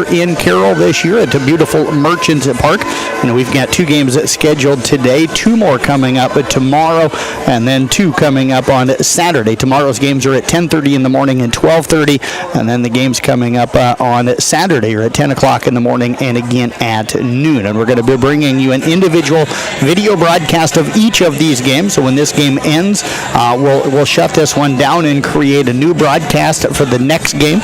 in Carroll this year at the beautiful Merchants Park. And we've got 2 games scheduled today, 2 more coming up tomorrow, and then 2 coming up on Saturday. Tomorrow's games are at 10:30 in the morning and 12:30, and then the games coming up on Saturday are at 10 o'clock in the morning and again at noon. And we're going to be bringing you an individual video broadcast of each of these games. So when this game ends, we'll shut this one down and create a new broadcast for the next game,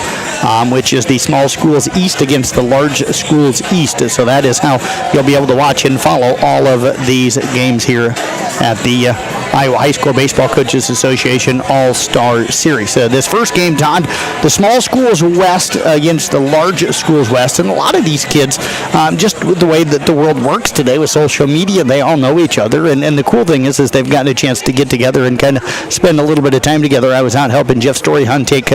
which is the Small Schools East against the Large Schools East. So that is how you'll be able to watch and follow all of these games here at the Iowa High School Baseball Coaches Association All-Star Series. This first game, Todd, the Small Schools West against the Large Schools West. And a lot of these kids, just with the way that the world works today with social media, they all know each other. And the cool thing is they've gotten a chance to get together and kind of spend a little bit of time together. I was out helping Jeff Storyhunt take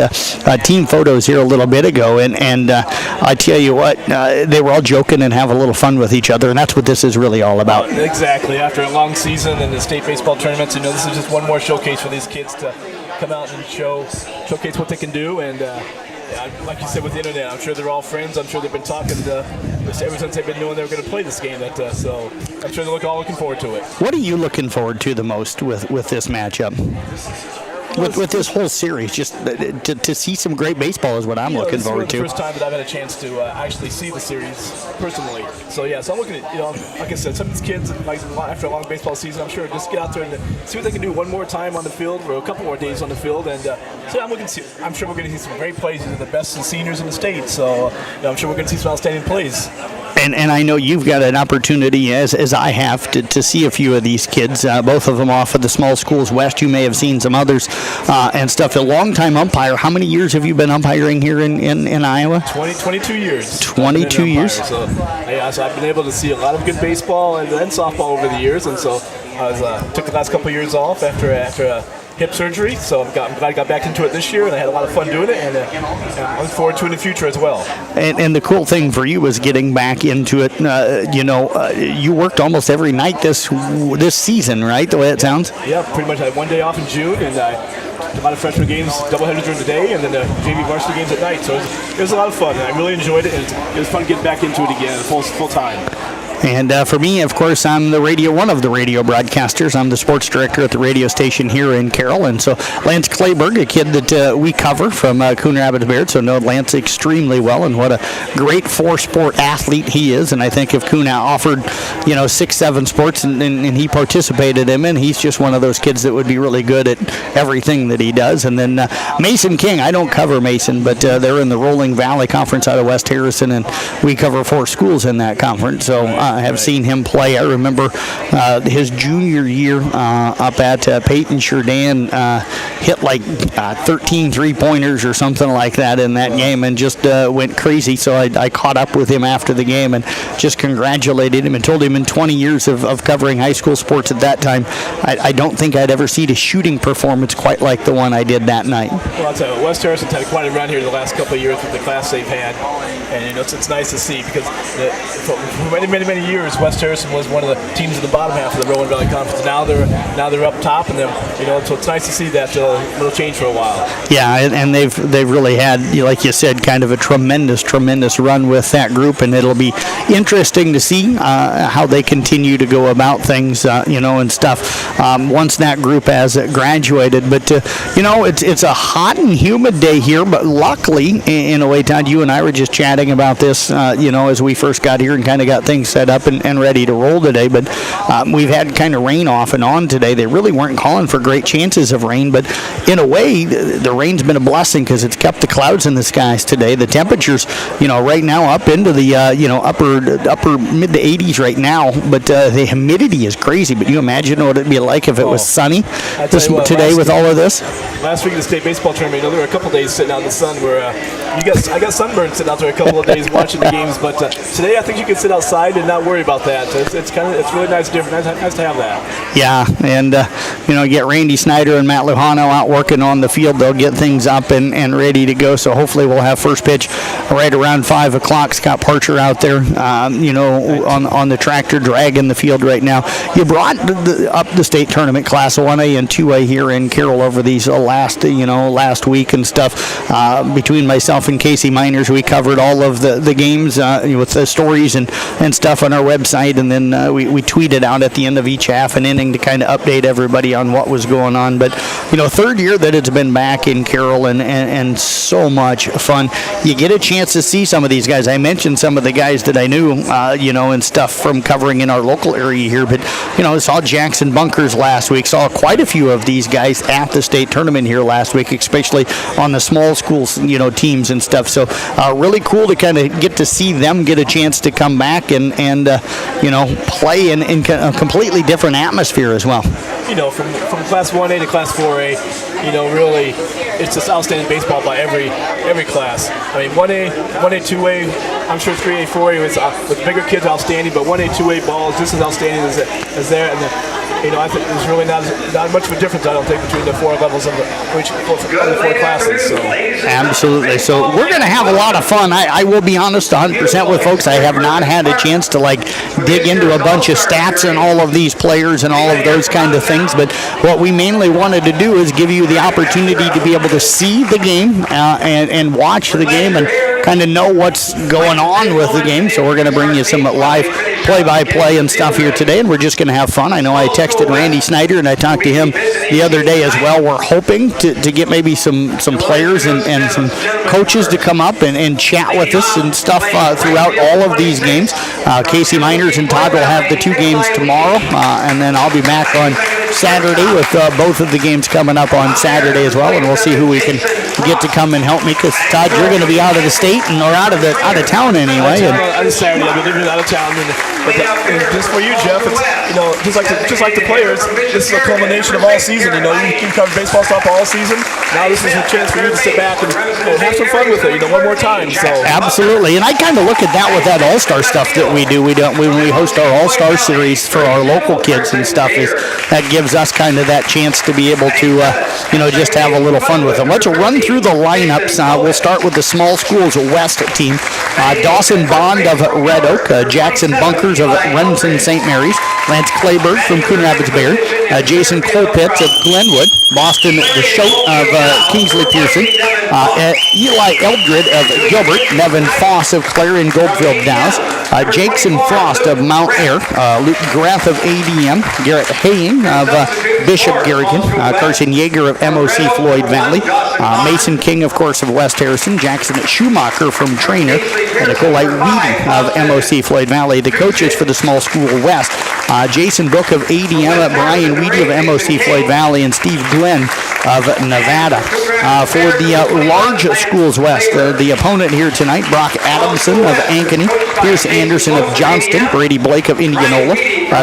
team photos here a little bit ago. And I tell you what, they were all joking and have a little fun with each other. And that's what this is really all about. Exactly. After a long season in the state baseball tournaments, this is just one more showcase for these kids to come out and showcase what they can do. And like you said, with the internet, I'm sure they're all friends. I'm sure they've been talking ever since they've been knowing they were going to play this game. So I'm sure they're all looking forward to it. What are you looking forward to the most with this matchup? With this whole series, just to see some great baseball is what I'm looking forward to. This is the first time that I've had a chance to actually see the series personally. So I'm looking at, like I said, some of these kids, like after a long baseball season, I'm sure just get out there and see what they can do one more time on the field or a couple more days on the field. And I'm sure we're going to see some great plays. These are the best seniors in the state. So I'm sure we're going to see some outstanding plays. And I know you've got an opportunity, as I have, to see a few of these kids, both of them off of the Small Schools West. You may have seen some others and stuff. A long-time umpire. How many years have you been umpiring here in Iowa? 22 years. 22 years? So I've been able to see a lot of good baseball and softball over the years. And so I took the last couple of years off after hip surgery, so I'm glad I got back into it this year, and I had a lot of fun doing it, and I look forward to it in the future as well. And the cool thing for you was getting back into it. You worked almost every night this season, right? The way it sounds. Yeah, pretty much. I had one day off in June, and a lot of freshman games, doubleheaders during the day, and then the JV varsity games at night. So it was a lot of fun, and I really enjoyed it, and it was fun getting back into it again, full time. And for me, of course, I'm one of the radio broadcasters. I'm the sports director at the radio station here in Carroll. And so Lance Clayberg, a kid that we cover from Coon Rapids Baird, so know Lance extremely well, and what a great 4-sport athlete he is. And I think if Coon offered, 6-7 sports and he participated in them, he's just one of those kids that would be really good at everything that he does. And then Mason King, I don't cover Mason, but they're in the Rolling Valley Conference out of West Harrison, and we cover 4 schools in that conference. So I have seen him play. I remember his junior year up at Peyton Jourdan, hit like 13 three-pointers or something like that in that game, and just went crazy. So I caught up with him after the game and just congratulated him and told him in 20 years of covering high school sports at that time, I don't think I'd ever seen a shooting performance quite like the one I did that night. Well, I'll tell you, West Harrison's had quite a run here the last couple of years with the class they've had, and it's nice to see because for many years, West Harrison was one of the teams in the bottom half of the Rowan Valley Conference. Now they're up top, and so it's nice to see that little change for a while. Yeah, and they've really had, like you said, kind of a tremendous run with that group, and it'll be interesting to see how they continue to go about things, and stuff once that group has graduated. But it's a hot and humid day here, but luckily, in a way, Todd, you and I were just chatting about this, as we first got here and kind of got things set up and ready to roll today. But we've had kind of rain off and on today. They really weren't calling for great chances of rain, but in a way, the rain's been a blessing because it's kept the clouds in the skies today. The temperatures, right now up into the upper mid to 80s right now, but the humidity is crazy. But you imagine what it'd be like if it was sunny today with all of this? Last week in the state baseball tournament, there were a couple days sitting out in the sun where I got sunburned sitting out there a couple of days watching the games. But today, I think you can sit outside and not worry about that. It's really nice to have that. Yeah, and get Randy Snyder and Matt Luhano out working on the field. They'll get things up and ready to go. So hopefully we'll have first pitch right around 5 o'clock. Scott Parcher out there, on the tractor dragging the field right now. You brought up the state tournament class 1A and 2A here in Carroll over these last week and stuff. Between myself myself and Casey Miners, we covered all of the games with the stories and stuff on our website, and then we tweeted out at the end of each half an inning to kind of update everybody on what was going on. But, third year that it's been back in Carroll, and so much fun. You get a chance to see some of these guys. I mentioned some of the guys that I knew, and stuff from covering in our local area here, but, I saw Jackson Bunkers last week, saw quite a few of these guys at the state tournament here last week, especially on the small schools, teams and stuff. So really cool to kind of get to see them get a chance to come back and play in a completely different atmosphere as well. From Class 1A to Class 4A, really, it's just outstanding baseball by every class. I mean, 1A, 2A, I'm sure 3A, 4A with bigger kids outstanding, but 1A, 2A ball is just as outstanding as there. And I think there's really not much of a difference, I don't think, between the four levels of the four classes. So. Absolutely. So we're going to have a lot of fun. I will be honest 100% with folks. I have not had a chance to dig into a bunch of stats and all of these players and all of those kind of things. But what we mainly wanted to do is give you the opportunity to be able to see the game and watch the game and kind of know what's going on with the game. So we're going to bring you some live play-by-play and stuff here today, and we're just going to have fun. I know I texted Randy Snyder, and I talked to him the other day as well. We're hoping to get maybe some players and some coaches to come up and chat with us and stuff throughout all of these games. Casey Miners and Todd will have the two games tomorrow, and then I'll be back on Saturday with both of the games coming up on Saturday as well, and we'll see who we can get to come and help me, because Todd, you're going to be out of the state or out of town anyway. On Saturday, I'll be living out of town, but just for you, Jeff, it's just like the players. This is a culmination of all season. You cover baseball stuff all season. Now this is a chance for you to sit back and have some fun with it. One more time. So absolutely, and I kind of look at that with that All-Star stuff that we do. When we host our All-Star series for our local kids and stuff, that gives us kind of that chance to be able to just have a little fun with them. Let's run through the lineups. We'll start with the small schools West team. Dawson Bond of Red Oak, Jackson Bunkers of Remsen St. Mary's, Lance Clayberg from Coon Rapids Bear, Jason Colpitts of Glenwood, Boston DeShote of Kingsley Pearson, Eli Eldred of Gilbert, Nevin Foss of Clare and Goldfield Downs, Jackson Frost of Mount Ayr, Luke Graff of ADM, Garrett Haying of Bishop Garrigan, Carson Yeager of MOC Floyd Valley, Mason King, of course, of West Harrison, Jackson Schumacher from Trainer, and Nikolai Weedy of MOC Floyd Valley. The coaches for the small school West, Jason Book of ADM, Brian Weedy of MOC Floyd Valley, and Steve Glenn of Nevada. For the large schools West, the opponent here tonight, Brock Adamson of Ankeny, Pierce Anderson of Johnston, Brady Blake of Indianola,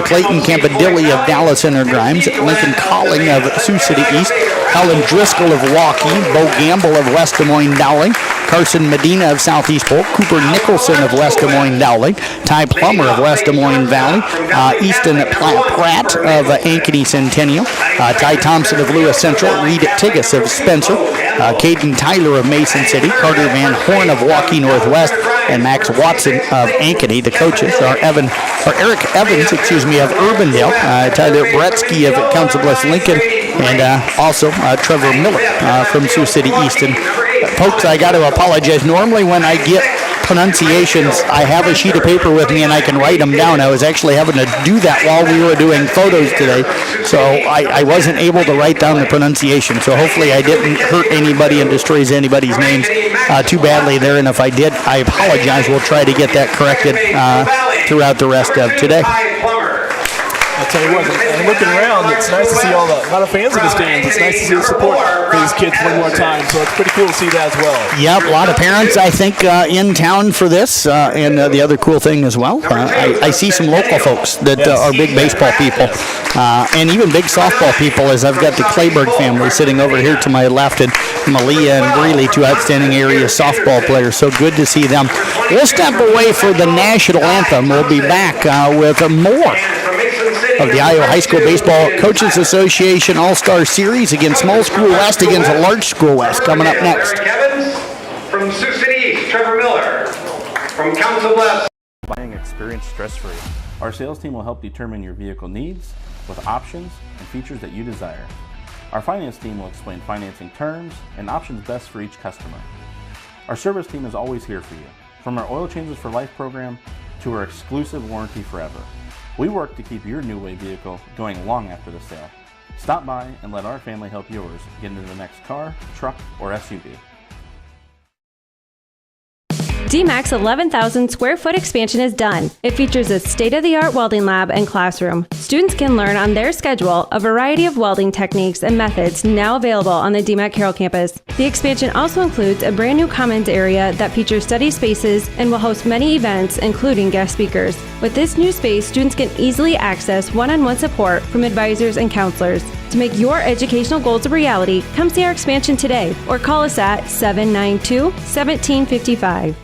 Clayton Campadilli of Dallas Inner Grimes, Lincoln Colling of Sioux City East, Helen Driscoll of Waukee, Bo Gamble of West Des Moines Dowling, Carson Medina of Southeast Polk, Cooper Nicholson of West Des Moines Dowling, Ty Plummer of West Des Moines Valley, Easton Pratt of Ankeny Centennial, Ty Thompson of Lewis Central, Reed Tigas of Spencer, Caden Tyler of Mason City, Carter Van Horn of Waukee Northwest, and Max Watson of Ankeny. The coaches are Eric Evans, of Urbandale, Tyler Bretsky of Council Bluffs Lincoln, and also Trevor Miller from Sioux City East. And folks, I got to apologize. Normally when I get pronunciations, I have a sheet of paper with me and I can write them down. I was actually having to do that while we were doing photos today, so I wasn't able to write down the pronunciation. So hopefully I didn't hurt anybody and destroys anybody's names too badly there, and if I did, I apologize. We'll try to get that corrected throughout the rest of today. I'll tell you what, and looking around, it's nice to see a lot of fans in the stands. It's nice to see the support for these kids one more time, so it's pretty cool to see that as well. Yep, a lot of parents, I think, in town for this, and the other cool thing as well, I see some local folks that are big baseball people, and even big softball people, as I've got the Clayberg family sitting over here to my left, and Malia and Greeley, two outstanding area softball players, so good to see them. We'll step away for the national anthem. We'll be back with more of the Iowa High School Baseball Coaches Association All-Star Series against Small School West against Large School West coming up next. From Sioux City East, Trevor Miller. From Council Bluffs. Buying experience stress-free. Our sales team will help determine your vehicle needs with options and features that you desire. Our finance team will explain financing terms and options best for each customer. Our service team is always here for you, from our Oil Changes for Life program to our exclusive warranty forever. We work to keep your New Way vehicle going long after the sale. Stop by and let our family help yours get into the next car, truck, or SUV. DMAC's 11,000 square foot expansion is done. It features a state-of-the-art welding lab and classroom. Students can learn on their schedule a variety of welding techniques and methods now available on the DMAC Carroll campus. The expansion also includes a brand new commons area that features study spaces and will host many events, including guest speakers. With this new space, students can easily access one-on-one support from advisors and counselors. To make your educational goals a reality, come see our expansion today or call us at 792-1755.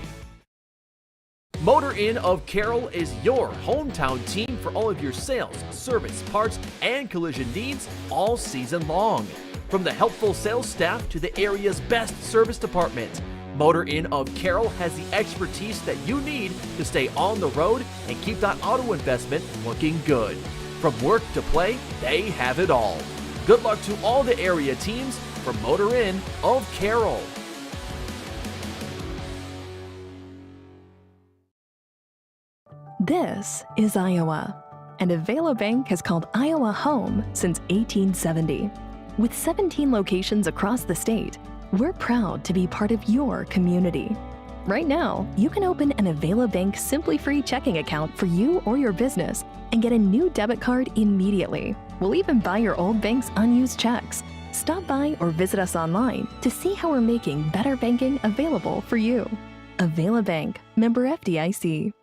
Motor Inn of Carroll is your hometown team for all of your sales, service, parts, and collision needs all season long. From the helpful sales staff to the area's best service department, Motor Inn of Carroll has the expertise that you need to stay on the road and keep that auto investment looking good. From work to play, they have it all. Good luck to all the area teams from Motor Inn of Carroll. This is Iowa, and Avela Bank has called Iowa home since 1870. With 17 locations across the state, we're proud to be part of your community. Right now, you can open an Avela Bank Simply Free checking account for you or your business and get a new debit card immediately. We'll even buy your old bank's unused checks. Stop by or visit us online to see how we're making better banking available for you. Avela Bank, member FDIC.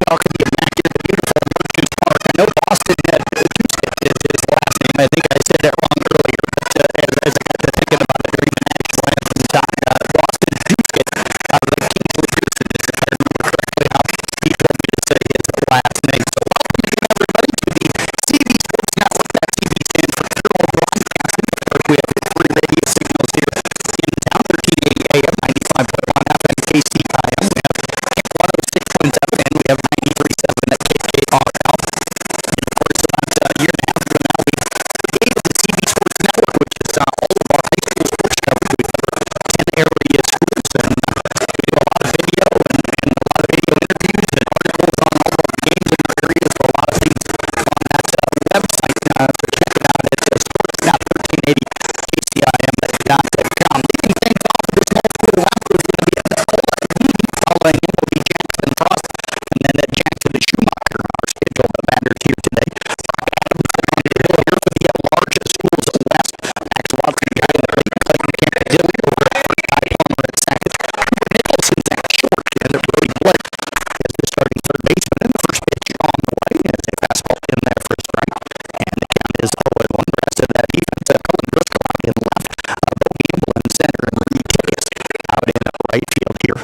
Welcome you back to the beautiful Merchants Park. I know Boston had Duskett is his last name. I think I said that wrong earlier, but as I got to thinking about it during the national anthem time, Boston Duskett out of the Kingsley Pearson, if I remember correctly, how he told me to say his last name. So welcome again, everybody, to the CB Sports Network. That CB stands for Carroll Broadcasting. Of course, we have three radio signals here in town: 1380 AM, 95.1 FM, KCIM. We have 106.7, and we have 93.7 at KKRL. And of course, about a year and a half ago now, we created the CB Sports Network, which is all of our high school sports coverage. We cover 10 area schools, and we do a lot of video and a lot of video interviews and articles on all of our games in our area. So a lot of things on that website. So check it out at sports.1380kcim.com. Leading things off of this multiple lap is going to be following him will be Jackson Frost, and then Jackson Schumacher, our scheduled batters here today. Brock Adams on the hill here for the largest schools west. Max Watson, guy in the Clayton Campbell over at first, Ty Palmer at second. Cooper Nicholson's at short, and Brody Blake is the starting third baseman. And the first pitch on the way as a fastball in there for a strike. And the count is 0-1. The rest of that defense, Cullen Driscoll out in left, Bo Gamble in center, and Reed Tickets out in right field here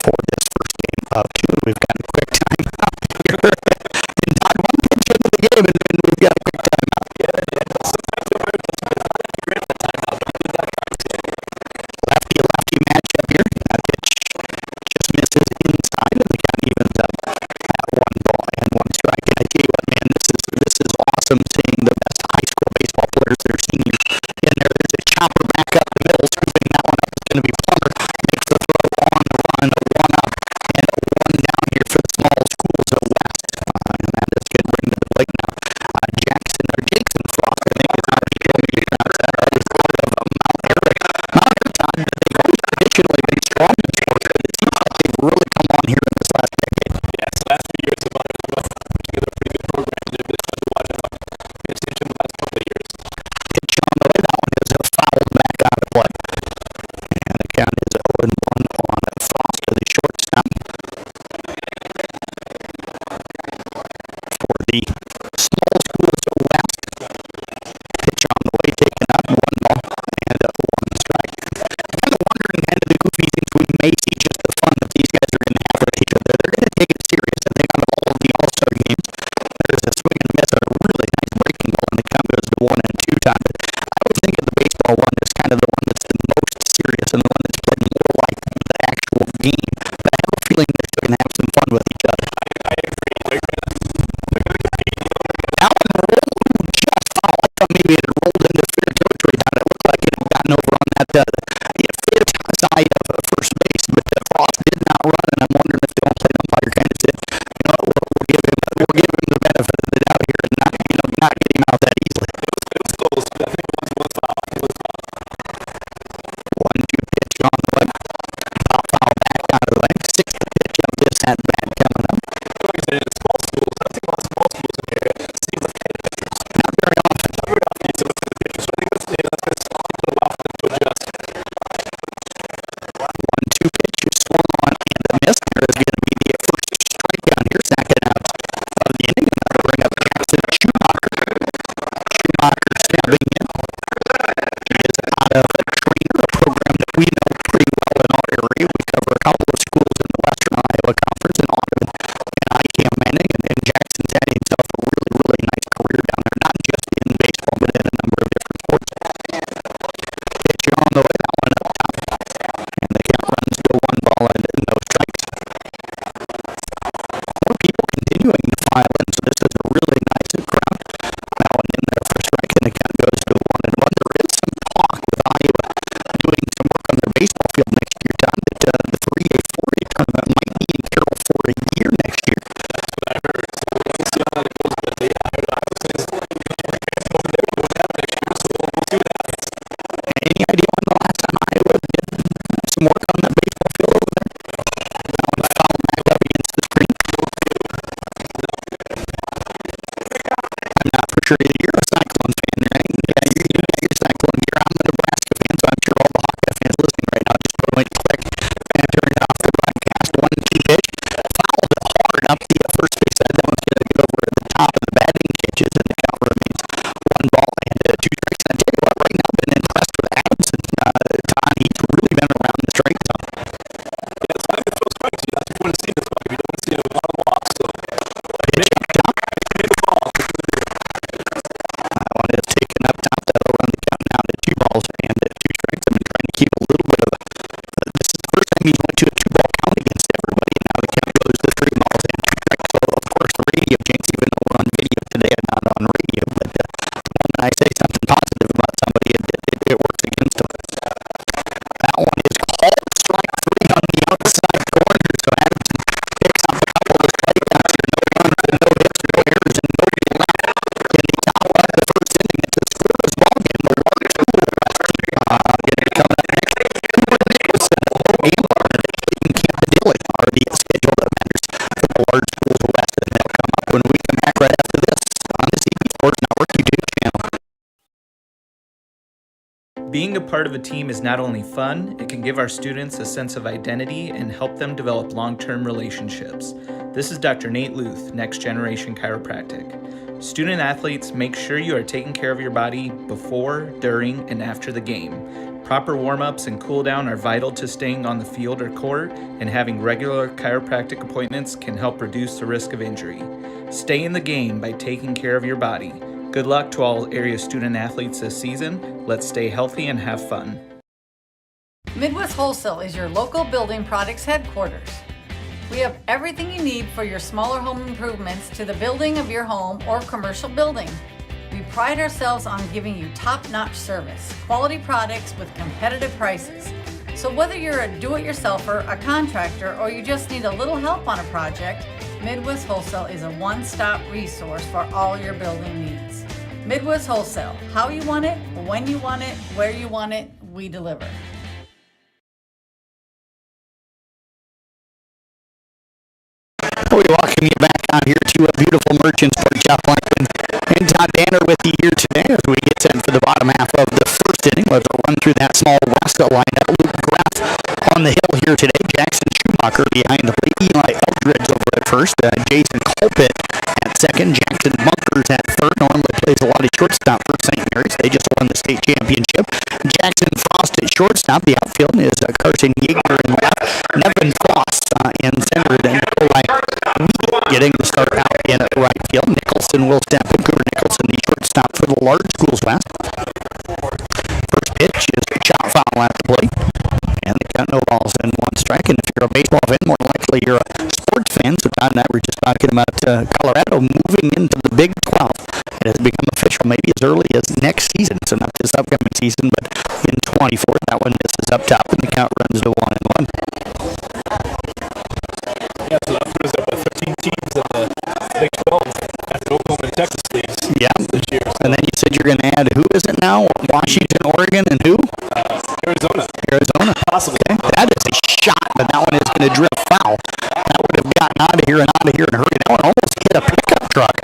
for this first game of June. We've got a quick time out here. And Todd, one pitch into the game, and then we've got a quick time out. Lefty matchup here. That pitch just misses inside, and the count evens up at 1-1 strike. And I tell you what, man, this is awesome seeing the best high school baseball players that are seniors in there. There's a chopper back up the middle, scooping that one up. It's going to be Plummer. Makes the throw on the run, one up and one down here for the small schools of West. And that is going to bring to the plate now. Jackson Frost, I think, is not becoming that is part of Mount Eric. Mount Eric, Todd, they've always traditionally been strong in sports, but it seems like they've really come on here in this last decade. Yeah, so last few years, about together a pretty good program. They've been fun to watch in the last couple of years. Pitch on the way. That one is fouled back out of play. And the count is 0-1 on Frost to the shortstop. For the small schools west. Pitch on the way, taken up, 1 ball and 1 strike. Kind of wondering kind of the goofy things we may see, just the fun that these guys are going to have with each other. They're going to take it serious, I think, on all of the All-Star games. There's a swing and a miss, a really nice breaking ball, and the count goes to 1-2 time. But I always think of the baseball one as kind of the one that's the most serious and the one that's played more like the actual game. But I have a feeling they're still going to have some fun with each other. I agree. They're going to compete. Alan Roll just fouled from the maybe it had rolled into fair territory. Thought it looked like it had gotten over on that fair side of first base, but Frost did not run, and I'm wondering if the on-plate umpire kind of said, we'll give him the benefit of the doubt here and not get him out that easily. It was close, but I think it was foul. 1-2 pitch on the way. Foul back out of the way. Sixth pitch of this at bat coming up. Like I said, in small schools, I think about small schools in here, it seems like kind of pitchers. Not very often. Not very often you see the pitchers, so I think that's going to allow for them to adjust. 1-2 pitch is swung on and a miss. There is going to be the first strikeout here, second out of the inning, and that'll bring up Jackson Schumacher. Schumacher stepping in. He is out of a trainer, a program that we know pretty well in our area. We cover a couple of schools in the Western Iowa Conference in Audubon and ICAM Manning, and Jackson's had himself a really, really nice career down there, not just in baseball, but in a number of different sports. Pitch on the way, that one up top. And the count runs go 1 ball and no strikes. More people continuing to file in, so this is a really nice crowd. Now and in there for strike, and the count goes to 1-1. There is some talk with Iowa doing some work on their baseball field next year, Todd, that the 3A, 4A tournament might be in Carroll for a year next year. That's what I heard. So we'll see how that goes, but yeah, I heard over there going down next year, so we'll see what happens. Any idea when the last time Iowa did some work on that baseball field over there? That one fouled back up against the screen. I'm not for sure either. You're a Cyclone fan, right? Yeah, you got your Cyclone gear. I'm a Nebraska fan, so I'm sure all the Hawkeye fans listening right now just went quick and turned off the broadcast. 1-2 pitch. Fouled hard up the first base side. That one's going to get over at the top of the batting cages, and the count remains 1 ball and 2 strikes. And I tell you what, right now I've been impressed with Adamson. Todd, he's really been around the strike zone. Yeah, it's fine to throw strikes to you. That's what you want to see in this fight. We don't want to see a lot of walks, so Pitch up top. maybe the ball. That one is taken up top. That'll run the count now to 2 balls and 2 strikes. I've been trying to keep a little bit of this is the first time he's went to a 2-ball count against everybody, and now the count goes to 3 balls and 2 strikes. So, of course, the radio jinx, even though we're on video today and not on radio, but the moment I say something positive about somebody, it works against them. That one is called strike 3 on the outside corner, so Adamson picks up a couple of strikeouts here. No runs and no hits, no errors, and nobody left in the top of the first inning. It's a scoreless ball game. The Large School West team going to be coming up next. Cooper Nicholson, Low Gambler, and Clayton Campanile are the scheduled offenders for the Large Schools West, and they'll come up when we come back right after this on the CB Sports Network YouTube channel. Being a part of a team is not only fun, it can give our students a sense of identity and help them develop long-term relationships. This is Dr. Nate Luth, Next Generation Chiropractic. Student athletes, make sure you are taking care of your body before, during, and after the game. Proper warm-ups and cool-down are vital to staying on the field or court, and having regular chiropractic appointments can help reduce the risk of injury. Stay in the game by taking care of your body. Good luck to all area student athletes this season. Let's stay healthy and have fun. Midwest Wholesale is your local building products headquarters. We have everything you need for your smaller home improvements to the building of your home or commercial building. We pride ourselves on giving you top-notch service, quality products with competitive prices. So whether you're a do-it-yourselfer, a contractor, or you just need a little help on a project, Midwest Wholesale is a one-stop resource for all your building needs. Midwest Wholesale, how you want it, when you want it, where you want it, we deliver. We welcome you back out here to a beautiful Merchants Park. Jeff Blankman and Todd Danner with you here today as we get set for the bottom half of the first inning. Let's run through that small West lineup. Luke Graff on the hill here today. Jackson Schumacher behind the plate. Eli Eldridge over at first. Jason Colpitt at second. Jackson Bunkers at third. Normally plays a lot of shortstop for St. Mary's. They just won the state championship. Jackson Frost at shortstop. The outfield is Carson Yeager in left. Nevin Frost in center. Then Nikolai getting the start out in right field. Nicholson will step in. Cooper Nicholson, the shortstop for the Large Schools West. First pitch is a shot foul at the plate. And they got no balls and 1 strike. And if you're a baseball fan, more likely you're a sports fan. So Todd and I were just talking about Colorado moving into the Big 12 It has become official maybe as early as next season, so not this upcoming season, but in 24. That one misses up top, and the count runs to 1-1. Yeah, so that puts up 13 teams in the Big 12 after Oklahoma and Texas leads this year. And then you said you're going to add, who is it now? Washington, Oregon, and who? Arizona. Possibly. Okay. That is a shot, but that one is going to drift foul. That would have gotten out of here and hurry. That one almost hit a pickup truck.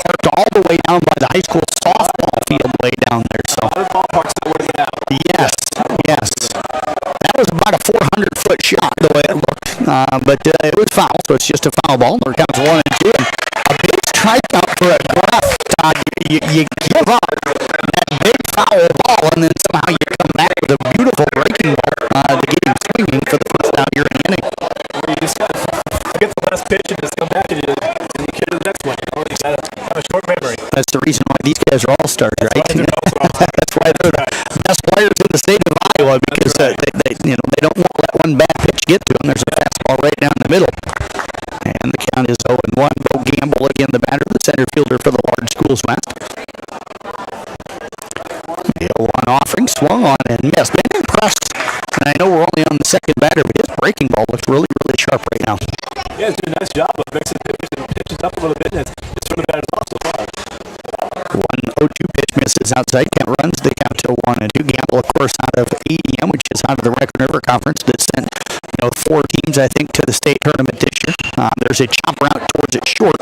Parked all the way down by the high school softball field way down there. So. A lot of ballparks that working out. Yes. That was about a 400-foot shot the way it looked. But it was foul, so it's just a foul ball. There comes 1 and 2. And a big strikeout for a Graf, Todd. You give up that big foul ball, and then somehow you come back with a beautiful breaking ball to get him swinging for the first out here in the inning. You just got to get the last pitch and just come back and you carry the next one. You got to have a short memory. That's the reason why these guys are all-stars, right? That's why they're the best players in the state of Iowa, because they don't want to let one bad pitch get to them. There's a fastball right down the middle. And the count is 0-1. Bo Gamble again, the batter, the center fielder for the Large Schools West. The 0-1 offering, swung on and missed. Been impressed, and I know we're only on the second batter, but his breaking ball looks really, really sharp right now. Yeah, he's doing a nice job of mixing pitches up a little bit, and it's from the batter's off so far. 1-0-2 pitch misses outside. Count runs the count to 1-2. Gamble, of course, out of ADM, which is out of the Raccoon River Conference, that sent 4 teams, I think, to the state tournament this year. There's a chop route towards it short.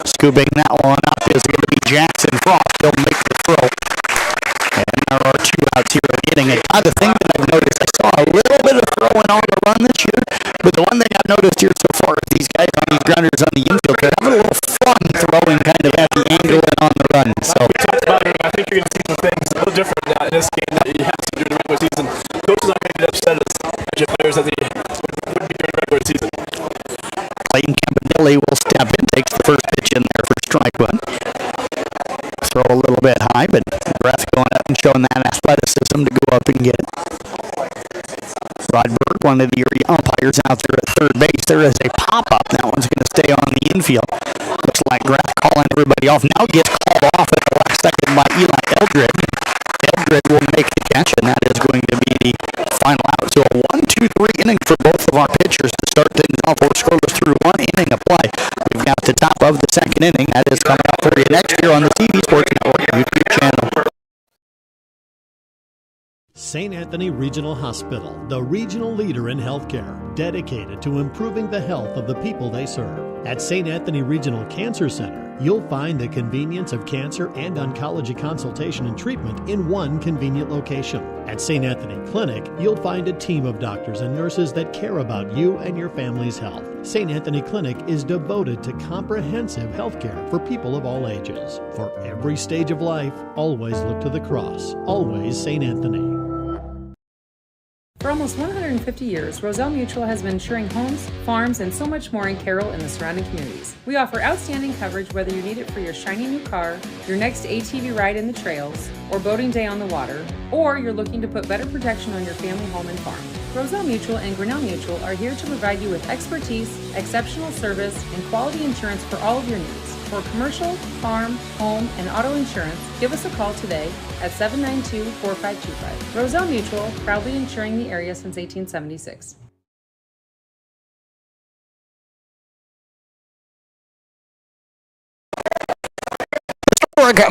Scooping that one up is going to be Jackson Frost. He'll make the throw. And there are 2 outs here in the inning. And the thing that I've noticed, I saw a little bit of throwing on the run this year, but the one thing I've noticed here so far is these guys on these grounders on the infield, they're having a little fun throwing kind of at the angle and on the run. So we talked about it. I think you're going to see some things a little different in this game that you have to do during the regular season. Coaches aren't going to get upset at your players as they would be during the regular season. Clayton Campanelli will step in, takes the first pitch in there for strike 1. Throw a little bit high, but Breath going up and showing that athleticism to go up and get it. Rod Berg, one of the area umpires out there at third base. There is a pop-up. That one's going to stay on the infield. Looks like Graff calling everybody off. Now gets called off at the last second by Eli Eldred. Eldred will make the catch, and that is going to be the final out. So a 1-2-3 inning for both of our pitchers to start things off. We're scoreless through 1 inning of play. We've got the top of the second inning. That is coming up for you next year on the TV Sports Network YouTube channel. St. Anthony Regional Hospital, the regional leader in healthcare, dedicated to improving the health of the people they serve. At St. Anthony Regional Cancer Center, you'll find the convenience of cancer and oncology consultation and treatment in one convenient location. At St. Anthony Clinic, you'll find a team of doctors and nurses that care about you and your family's health. St. Anthony Clinic is devoted to comprehensive healthcare for people of all ages. For every stage of life, always look to the cross. Always St. Anthony. For almost 150 years, Roselle Mutual has been insuring homes, farms, and so much more in Carroll and the surrounding communities. We offer outstanding coverage whether you need it for your shiny new car, your next ATV ride in the trails, or boating day on the water, or you're looking to put better protection on your family home and farm. Roselle Mutual and Grinnell Mutual are here to provide you with expertise, exceptional service, and quality insurance for all of your needs. For commercial, farm, home, and auto insurance, give us a call today at 792-4525. Roselle Mutual, proudly insuring the area since 1876.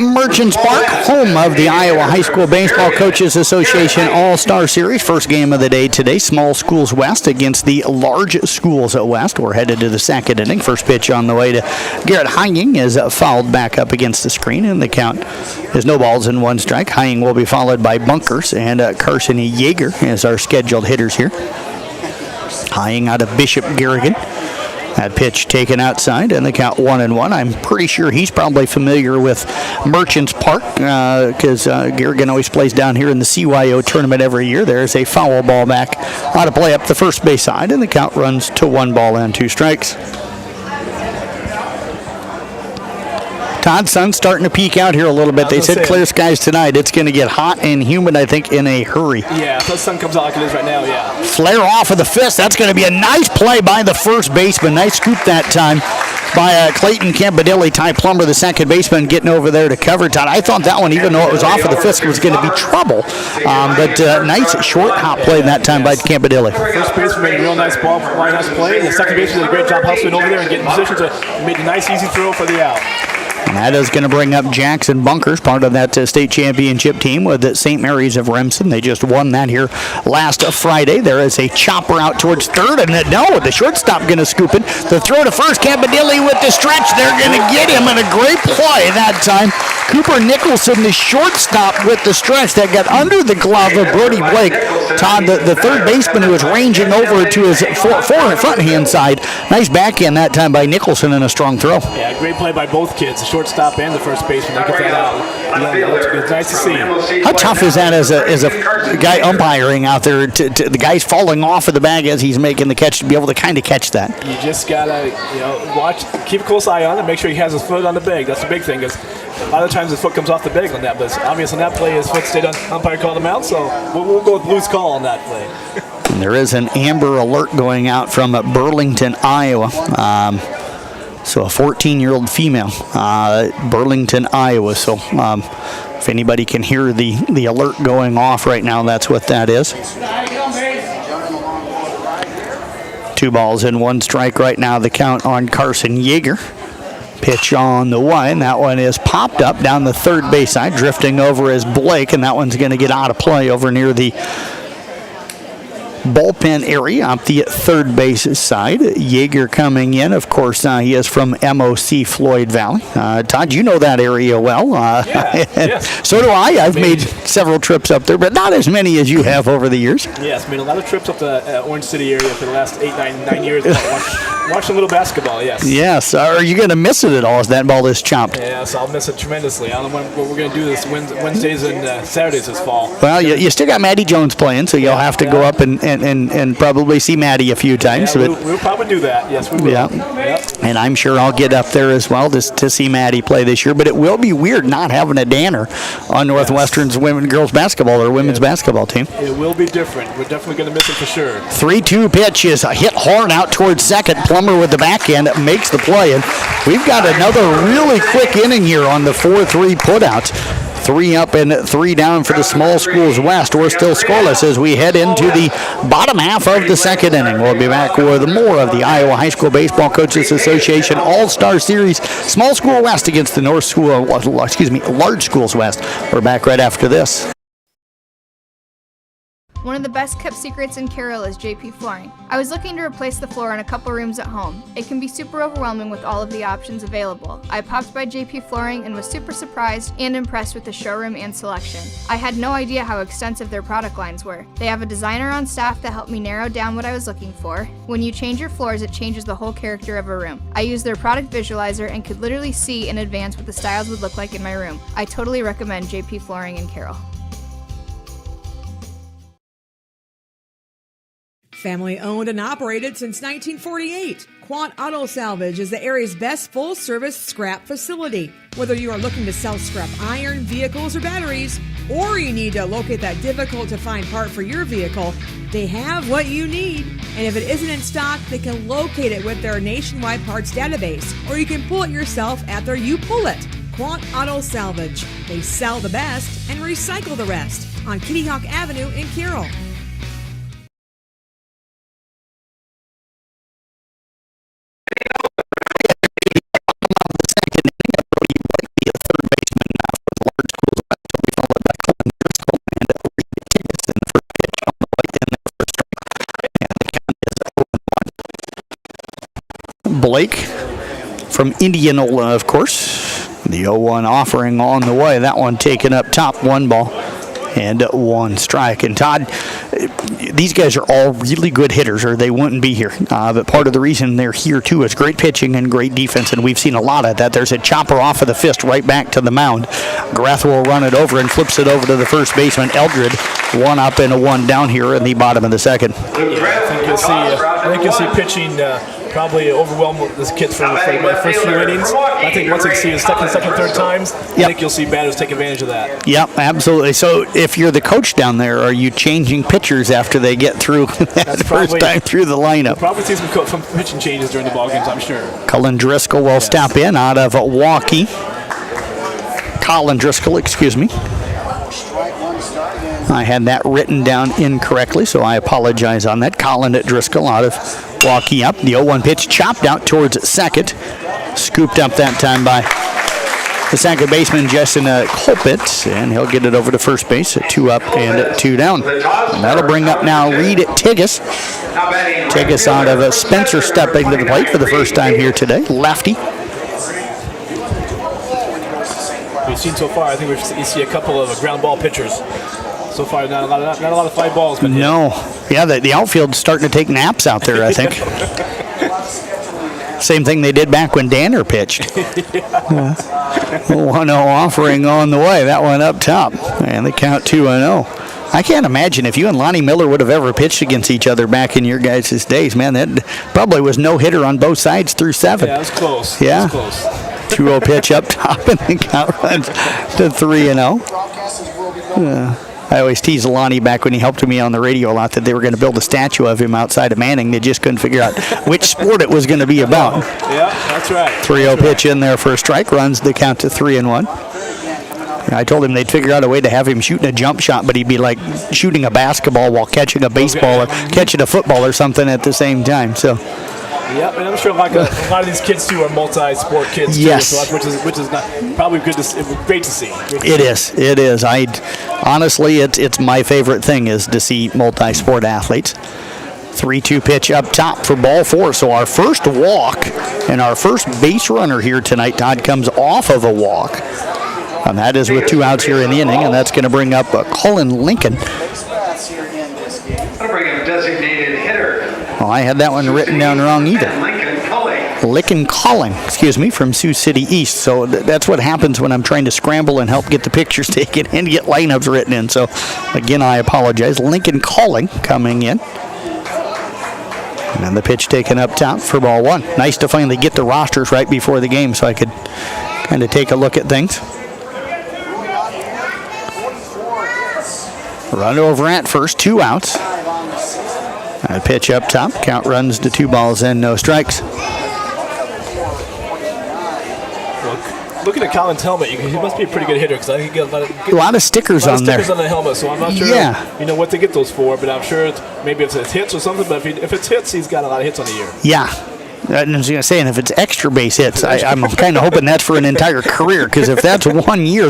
Merchants Park, home of the Iowa High School Baseball Coaches Association All-Star Series. First game of the day today, Small Schools West against the Large Schools West. We're headed to the second inning. First pitch on the way to Garrett Hying is fouled back up against the screen, and the count is no balls and 1 strike. Hying will be followed by Bunkers and Carson Yeager as our scheduled hitters here. Hying out of Bishop Garrigan. That pitch taken outside, and the count 1-1. I'm pretty sure he's probably familiar with Merchants Park because Garrigan always plays down here in the CYO tournament every year. There's a foul ball back out of play up the first base side, and the count runs to 1 ball and 2 strikes. Todd, sun's starting to peek out here a little bit. They said clear skies tonight. It's going to get hot and humid, I think, in a hurry. Yeah, if the sun comes out like it is right now, yeah. Flare off of the fist. That's going to be a nice play by the first baseman. Nice scoop that time. by Clayton Campadilli. Ty Plummer, the second baseman, getting over there to cover. Todd, I thought that one, even though it was off of the fist, was going to be trouble. But nice short hop play that time by Campadilli. First baseman made a real nice ball, nice play. The second baseman did a great job hustling over there and getting in position to make a nice, easy throw for the out. And that is going to bring up Jackson Bunkers, part of that state championship team with St. Mary's of Remsen. They just won that here last Friday. There is a chopper out towards third, and no, the shortstop going to scoop it. The throw to first, Campadilli with the stretch. They're going to get him, and a great play that time. Cooper Nicholson, the shortstop, with the stretch that got under the glove of Brody Blake. Todd, the third baseman, who was ranging over to his front hand side. Nice backhand that time by Nicholson, and a strong throw. Yeah, great play by both kids, the shortstop and the first baseman. They get that out. It's nice to see. How tough is that as a guy umpiring out there? The guy's falling off of the bag as he's making the catch, to be able to kind of catch that. You just gotta, watch, keep a close eye on it, make sure he has his foot on the bag. That's the big thing. Because a lot of times his foot comes off the bag on that, but obviously on that play his foot stayed on. Umpire called him out, so we'll go with loose call on that play. And there is an amber alert going out from Burlington, Iowa. So a 14-year-old female, Burlington, Iowa. So if anybody can hear the alert going off right now, that's what that is. 2 balls and 1 strike right now, the count on Carson Yeager. Pitch on the way, and that one is popped up down the third base side. Drifting over is Blake, and that one's going to get out of play over near the bullpen area up the third base side. Yeager coming in. Of course, he is from MOC Floyd Valley. Todd, you know that area well. Yes. So do I. I've made several trips up there, but not as many as you have over the years. Yes, made a lot of trips up to Orange City area for the last 9 years. Watching a little basketball, yes. Yes. Are you going to miss it at all as that ball is chopped? Yes, I'll miss it tremendously. I don't know what we're going to do this Wednesdays and Saturdays this fall. Well, you still got Maddie Jones playing, so you'll have to go up and probably see Maddie a few times. Yeah, we'll probably do that. Yes, we will. Yeah. Yep. And I'm sure I'll get up there as well to see Maddie play this year. But it will be weird not having a Danner on Northwestern's girls basketball or women's basketball team. It will be different. We're definitely going to miss it for sure. 3-2 pitch is hit hard out towards second. Plummer with the backhand makes the play. And we've got another really quick inning here on the 4-3 putout. 3 up and 3 down for the Small Schools West. We're still scoreless as we head into the bottom half of the second inning. We'll be back with more of the Iowa High School Baseball Coaches Association All-Star Series. Small School West against the Large Schools West. We're back right after this. One of the best kept secrets in Carroll is JP Flooring. I was looking to replace the floor in a couple rooms at home. It can be super overwhelming with all of the options available. I popped by JP Flooring and was super surprised and impressed with the showroom and selection. I had no idea how extensive their product lines were. They have a designer on staff that helped me narrow down what I was looking for. When you change your floors, it changes the whole character of a room. I used their product visualizer and could literally see in advance what the styles would look like in my room. I totally recommend JP Flooring in Carroll. Family owned and operated since 1948, Quant Auto Salvage is the area's best full-service scrap facility. Whether you are looking to sell scrap iron, vehicles, or batteries, or you need to locate that difficult-to-find part for your vehicle, they have what you need. And if it isn't in stock, they can locate it with their nationwide parts database, or you can pull it yourself at their You Pull It. Quant Auto Salvage. They sell the best and recycle the rest on Kitty Hawk Avenue in Carroll. Blake from Indianola, of course. The 0-1 offering on the way. That one taken up top, 1 ball and 1 strike. And Todd, these guys are all really good hitters, or they wouldn't be here. But part of the reason they're here, too, is great pitching and great defense, and we've seen a lot of that. There's a chopper off of the fist right back to the mound. Grath will run it over and flips it over to the first baseman, Eldred. 1 up and a 1 down here in the bottom of the second. I think you'll see pitching probably overwhelm this kids for the first few innings. I think once they see the second, third times, I think you'll see batters take advantage of that. Yep, absolutely. So if you're the coach down there, are you changing pitchers after they get through that first time through the lineup? We'll probably see some pitching changes during the ball games, I'm sure. Cullen Driscoll will step in out of Waukee. Colin Driscoll, excuse me. I had that written down incorrectly, so I apologize on that. Colin Driscoll out of Waukee up. The 0-1 pitch chopped out towards second. Scooped up that time by the second baseman, Justin Colpitz, and he'll get it over to first base. 2 up and 2 down. And that'll bring up now Reed Tigges. Tigges out of Spencer stepping to the plate for the first time here today. Lefty. We've seen so far, I think you see a couple of ground ball pitchers. So far, not a lot of fly balls. But no. Yeah, the outfield's starting to take naps out there, I think. Same thing they did back when Danner pitched. 1-0 offering on the way. That one up top. And the count 2-0. I can't imagine if you and Lonnie Miller would have ever pitched against each other back in your guys' days, man. That probably was no hitter on both sides through 7. Yeah, it was close. Yeah. It was close. 2-0 pitch up top, and the count runs to 3-0. I always teased Lonnie back when he helped me on the radio a lot that they were going to build a statue of him outside of Manning. They just couldn't figure out which sport it was going to be about. Yeah, that's right. 3-0 pitch in there for a strike, runs the count to 3-1. I told him they'd figure out a way to have him shooting a jump shot, but he'd be like shooting a basketball while catching a baseball or catching a football or something at the same time. So. Yep, and I'm sure a lot of these kids too are multi-sport kids too, yes. so which is not probably good to great to see. It is. Honestly, it's my favorite thing is to see multi-sport athletes. 3-2 pitch up top for ball 4. So our first walk and our first base runner here tonight, Todd, comes off of a walk. And that is with 2 outs here in the inning, and that's going to bring up Cullen Lincoln. That'll bring up designated hitter. Well, I had that one written down wrong either. Lincoln Calling, from Sioux City East. So that's what happens when I'm trying to scramble and help get the pictures taken and get lineups written in. So, again, I apologize. Lincoln Calling coming in. And then the pitch taken up top for ball 1. Nice to finally get the rosters right before the game so I could kind of take a look at things. Run over at first, 2 outs. A pitch up top. Count runs to 2 balls and no strikes. Looking at Colin's helmet, he must be a pretty good hitter because I think he got a lot of stickers on there. Stickers on the helmet, so I'm not sure what they get those for, but I'm sure maybe it's hits or something. But if it's hits, he's got a lot of hits on the year. Yeah. I was going to say, and if it's extra base hits, I'm kind of hoping that's for an entire career, because if that's 1 year,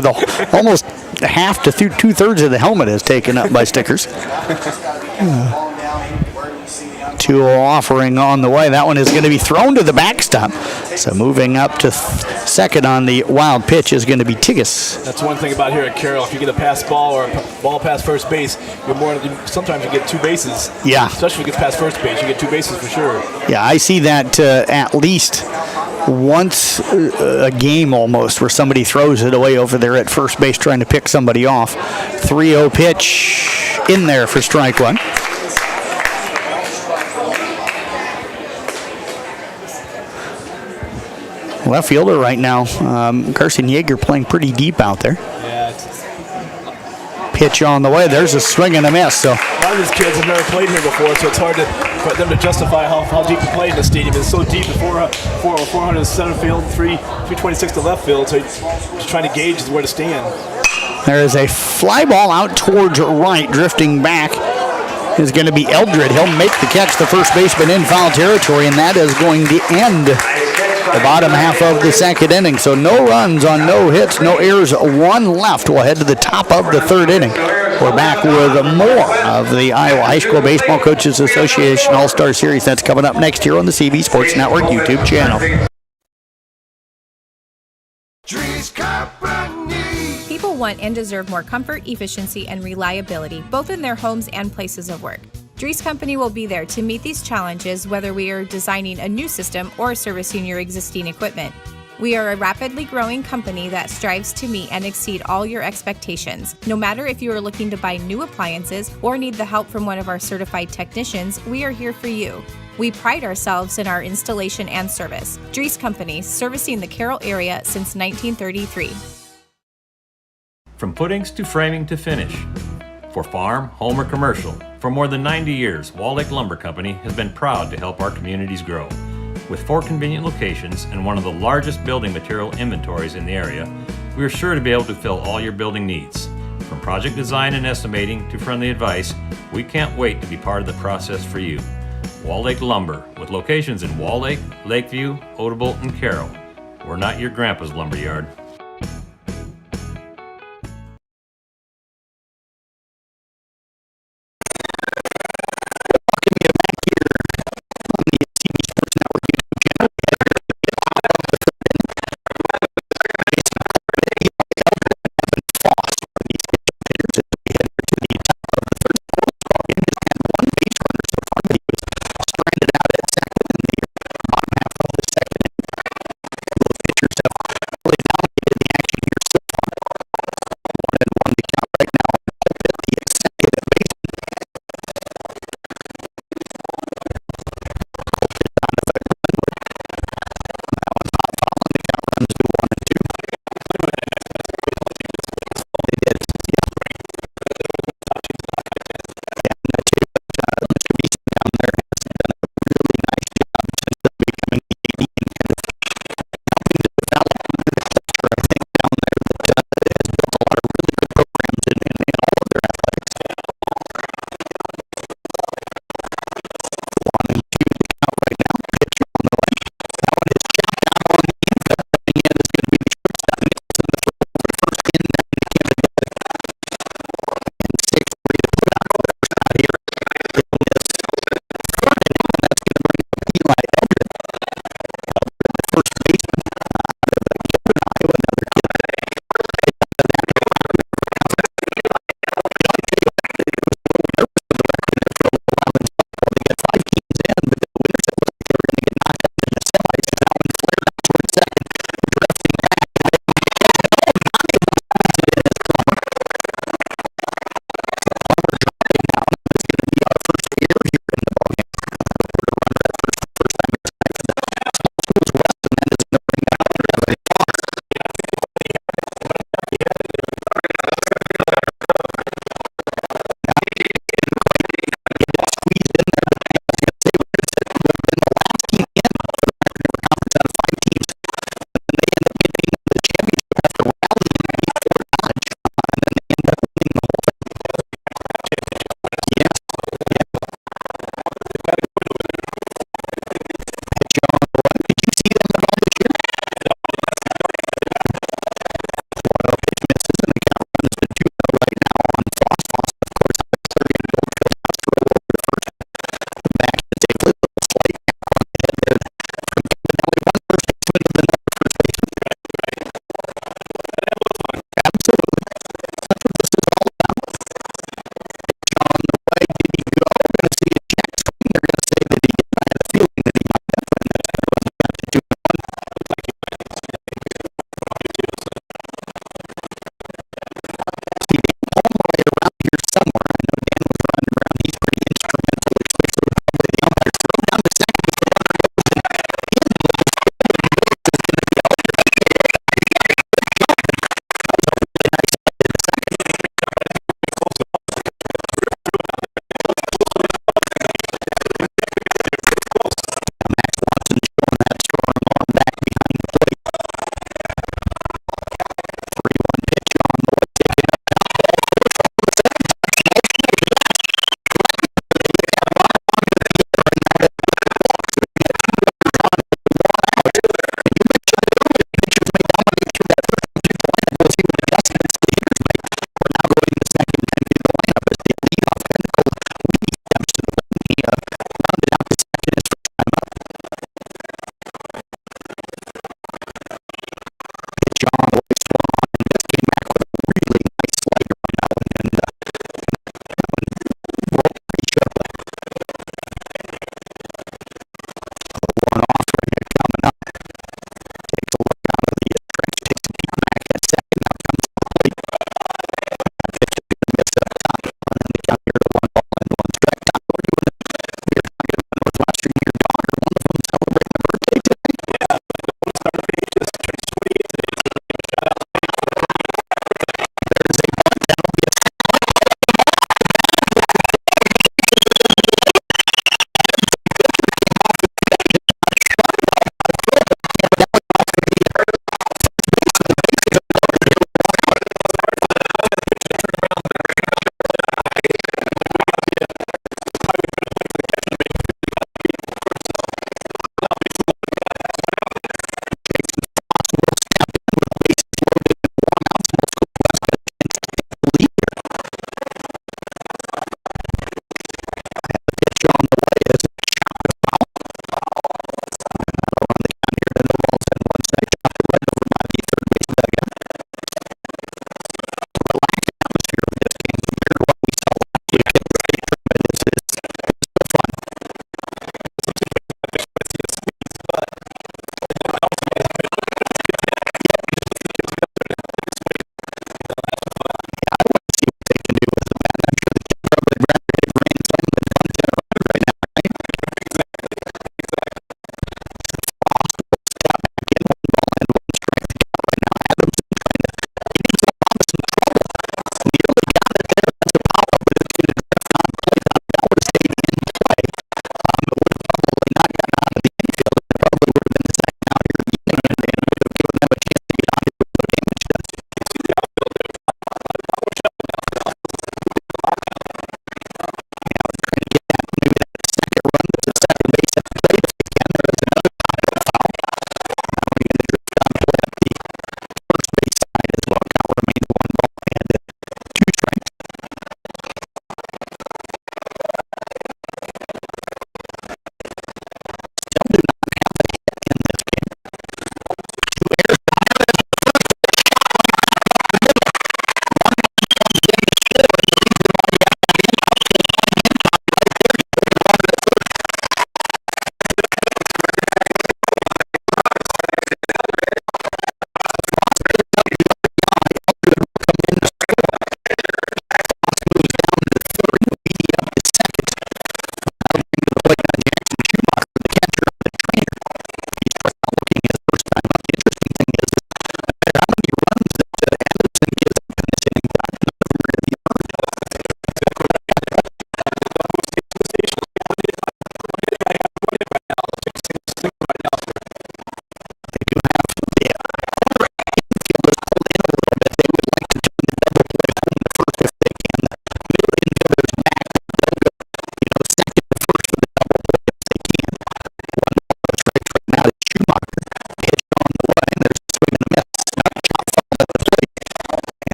almost half to 2/3 of the helmet is taken up by stickers. 2-0 offering on the way. That one is going to be thrown to the backstop. So moving up to second on the wild pitch is going to be Tigges. That's one thing about here at Carroll. If you get a pass ball or a ball past first base, sometimes you get 2 bases. Yeah. Especially if it gets past first base, you get 2 bases for sure. Yeah, I see that at least once a game almost where somebody throws it away over there at first base trying to pick somebody off. 3-0 pitch in there for strike 1. Left fielder right now, Carson Yeager playing pretty deep out there. Yeah. Pitch on the way. There's a swing and a miss. So a lot of these kids have never played here before, so it's hard for them to justify how deep to play in the stadium. It's so deep, 400 to center field, 326 to left field, so just trying to gauge where to stand. There is a fly ball out towards right, drifting back. Is going to be Eldred. He'll make the catch, the first baseman in foul territory, and that is going to end the bottom half of the second inning. So no runs on no hits, no errors, 1 left. We'll head to the top of the 3rd inning. We're back with more of the Iowa High School Baseball Coaches Association All-Star Series. That's coming up next year on the CB Sports Network YouTube channel. People want and deserve more comfort, efficiency, and reliability, both in their homes and places of work. Dries Company will be there to meet these challenges, whether we are designing a new system or servicing your existing equipment. We are a rapidly growing company that strives to meet and exceed all your expectations. No matter if you are looking to buy new appliances or need the help from one of our certified technicians, we are here for you. We pride ourselves in our installation and service. Dries Company, servicing the Carroll area since 1933. From footings to framing to finish. For farm, home, or commercial, for more than 90 years, Wall Lake Lumber Company has been proud to help our communities grow. With 4 convenient locations and one of the largest building material inventories in the area, we are sure to be able to fill all your building needs. From project design and estimating to friendly advice, we can't wait to be part of the process for you. Wall Lake Lumber, with locations in Wall Lake, Lakeview, Odebolt, and Carroll. We're not your grandpa's lumberyard.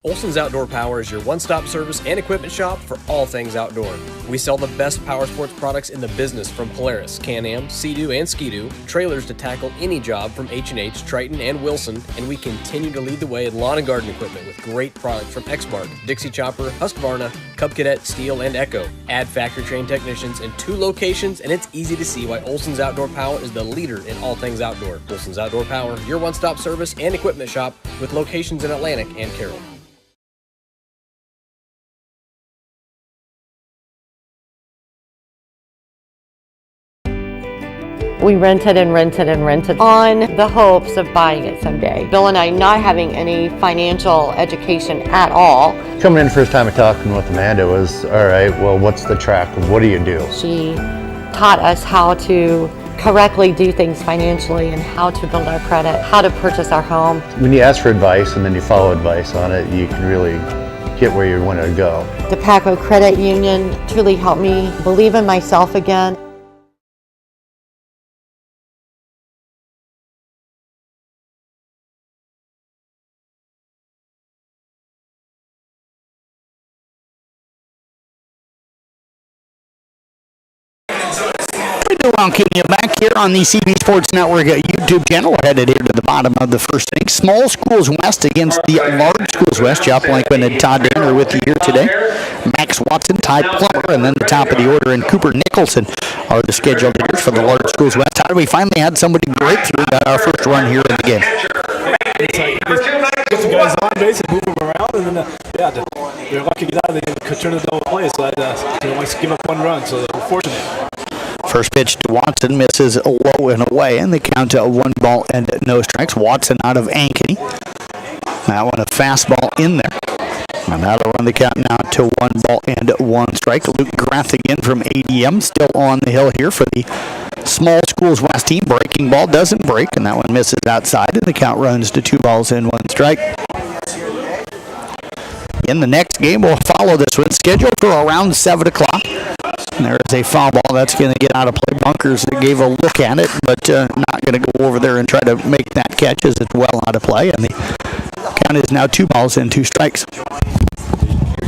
Olson's Outdoor Power is your one-stop service and equipment shop for all things outdoor. We sell the best power sports products in the business, from Polaris, Can-Am, Sea-Doo, and Ski-Doo, trailers to tackle any job from H&H, Triton, and Wilson, and we continue to lead the way in lawn and garden equipment with great products from Exmark, Dixie Chopper, Husqvarna, Cub Cadet, Steel, and Echo. Add factory-trained technicians in 2 locations, and it's easy to see why Olson's Outdoor Power is the leader in all things outdoor. Olson's Outdoor Power, your one-stop service and equipment shop with locations in Atlantic and Carroll. We rented and rented and rented on the hopes of buying it someday. Bill and I not having any financial education at all. Coming in first time talking with Amanda was, all right, well, what's the track? What do you do? She taught us how to correctly do things financially and how to build our credit, how to purchase our home. When you ask for advice and then you follow advice on it, you can really get where you want to go. The Paco Credit Union truly helped me believe in myself again. Around keeping you back here on the CB Sports Network YouTube channel. We're headed here to the bottom of the first inning. Small Schools West against the Large Schools West. Jeff Blankman and Todd Danner with you here today. Max Watson, Ty Plummer, and then the top of the order, and Cooper Nicholson are the scheduled hitters for the Large Schools West. Todd, we finally had somebody break through, got our first run here in the game. Get some guys on base and move them around, and then they're lucky to get out of the turn of the double play, so they only give up 1 run, so they're fortunate. First pitch to Watson, misses low and away, and the count to 1 ball and no strikes. Watson out of Ankeny. That one a fastball in there. And that'll run the count now to 1 ball and 1 strike. Luke Grath again from ADM, still on the hill here for the Small Schools West team. Breaking ball doesn't break, and that one misses outside, and the count runs to 2 balls and 1 strike. In the next game, we'll follow this one, scheduled for around 7 o'clock. And there is a foul ball that's going to get out of play. Bunkers gave a look at it, but not going to go over there and try to make that catch as it's well out of play. And the count is now 2 balls and 2 strikes. Your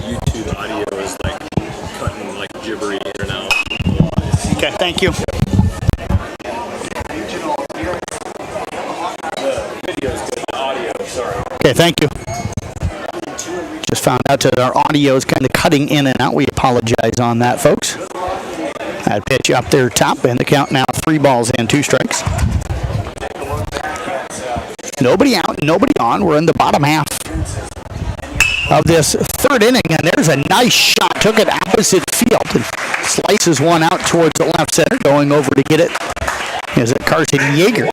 YouTube audio is like cutting like gibbery in and out. Okay, thank you. The video is good. The audio, sorry. Okay, thank you. Just found out that our audio is kind of cutting in and out. We apologize on that, folks. That pitch up there top, and the count now 3 balls and 2 strikes. Nobody out, nobody on. We're in the bottom half of this 3rd inning, and there's a nice shot. Took it opposite field and slices one out towards the left center. Going over to get it is it Carson Yeager.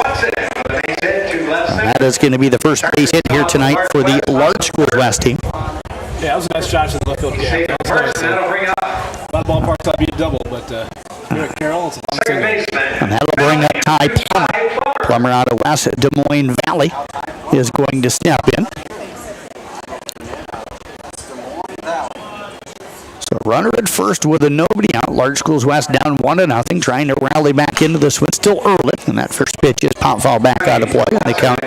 That is going to be the first base hit here tonight for the Large Schools West team. Yeah, that was a nice shot to the left field gap. That was nice. A lot of ballparks thought it'd be a double, but here at Carroll, it's a long single. And that'll bring up Ty Plummer. Plummer out of West Des Moines Valley is going to step in. So runner at first with a nobody out. Large Schools West down 1-0, trying to rally back into this one. Still early, and that first pitch is pop foul back out of play. And the count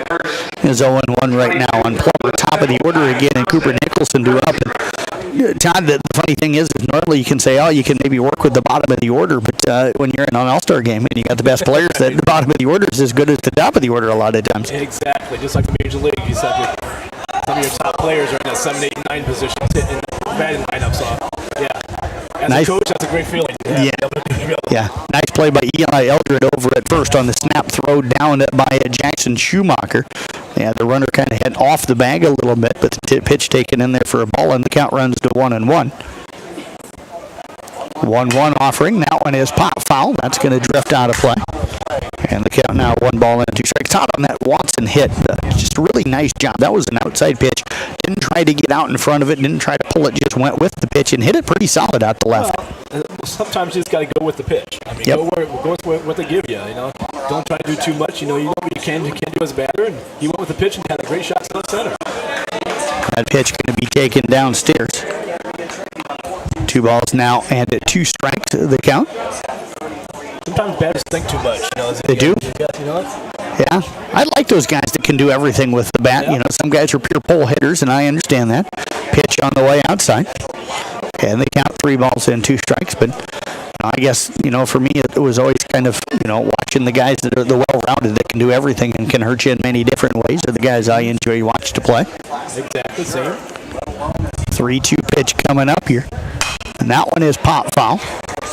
is 0-1 right now on Plummer. Top of the order again, and Cooper Nicholson due up. And Todd, the funny thing is normally you can say, oh, you can maybe work with the bottom of the order, but when you're in an all-star game and you got the best players, that the bottom of the order is as good as the top of the order a lot of times. Exactly, just like the Major League. You said that some of your top players are in that 7, 8, and 9 positions hitting batting lineup. So, yeah, as nice. a coach, that's a great feeling. Yeah, nice play by Eli Eldred over at first on the snap throw down by Jackson Schumacher. Yeah, the runner kind of hit off the bag a little bit, but the pitch taken in there for a ball, and the count runs to 1-1. 1-1 offering. That one is pop foul. That's going to drift out of play. And the count now 1 ball and 2 strikes. Todd on that Watson hit. Just a really nice job. That was an outside pitch. Didn't try to get out in front of it. Didn't try to pull it. Just went with the pitch and hit it pretty solid out the left. Well, sometimes you just got to go with the pitch. I mean, go with what they give you. You know, don't try to do too much. You know what you can do as a batter. And he went with the pitch and had a great shot to left center. That pitch going to be taken downstairs. 2 balls now and 2 strikes. The count. Sometimes batters think too much. You know, they do. You know what? Yeah, I like those guys that can do everything with the bat. You know, some guys are pure pull hitters, and I understand that. Pitch on the way outside. And they count 3 balls and 2 strikes. But I guess, you know, for me, it was always kind of, you know, watching the guys that are the well-rounded that can do everything and can hurt you in many different ways are the guys I enjoy watch to play. Exactly same. 3-2 pitch coming up here. And that one is pop foul.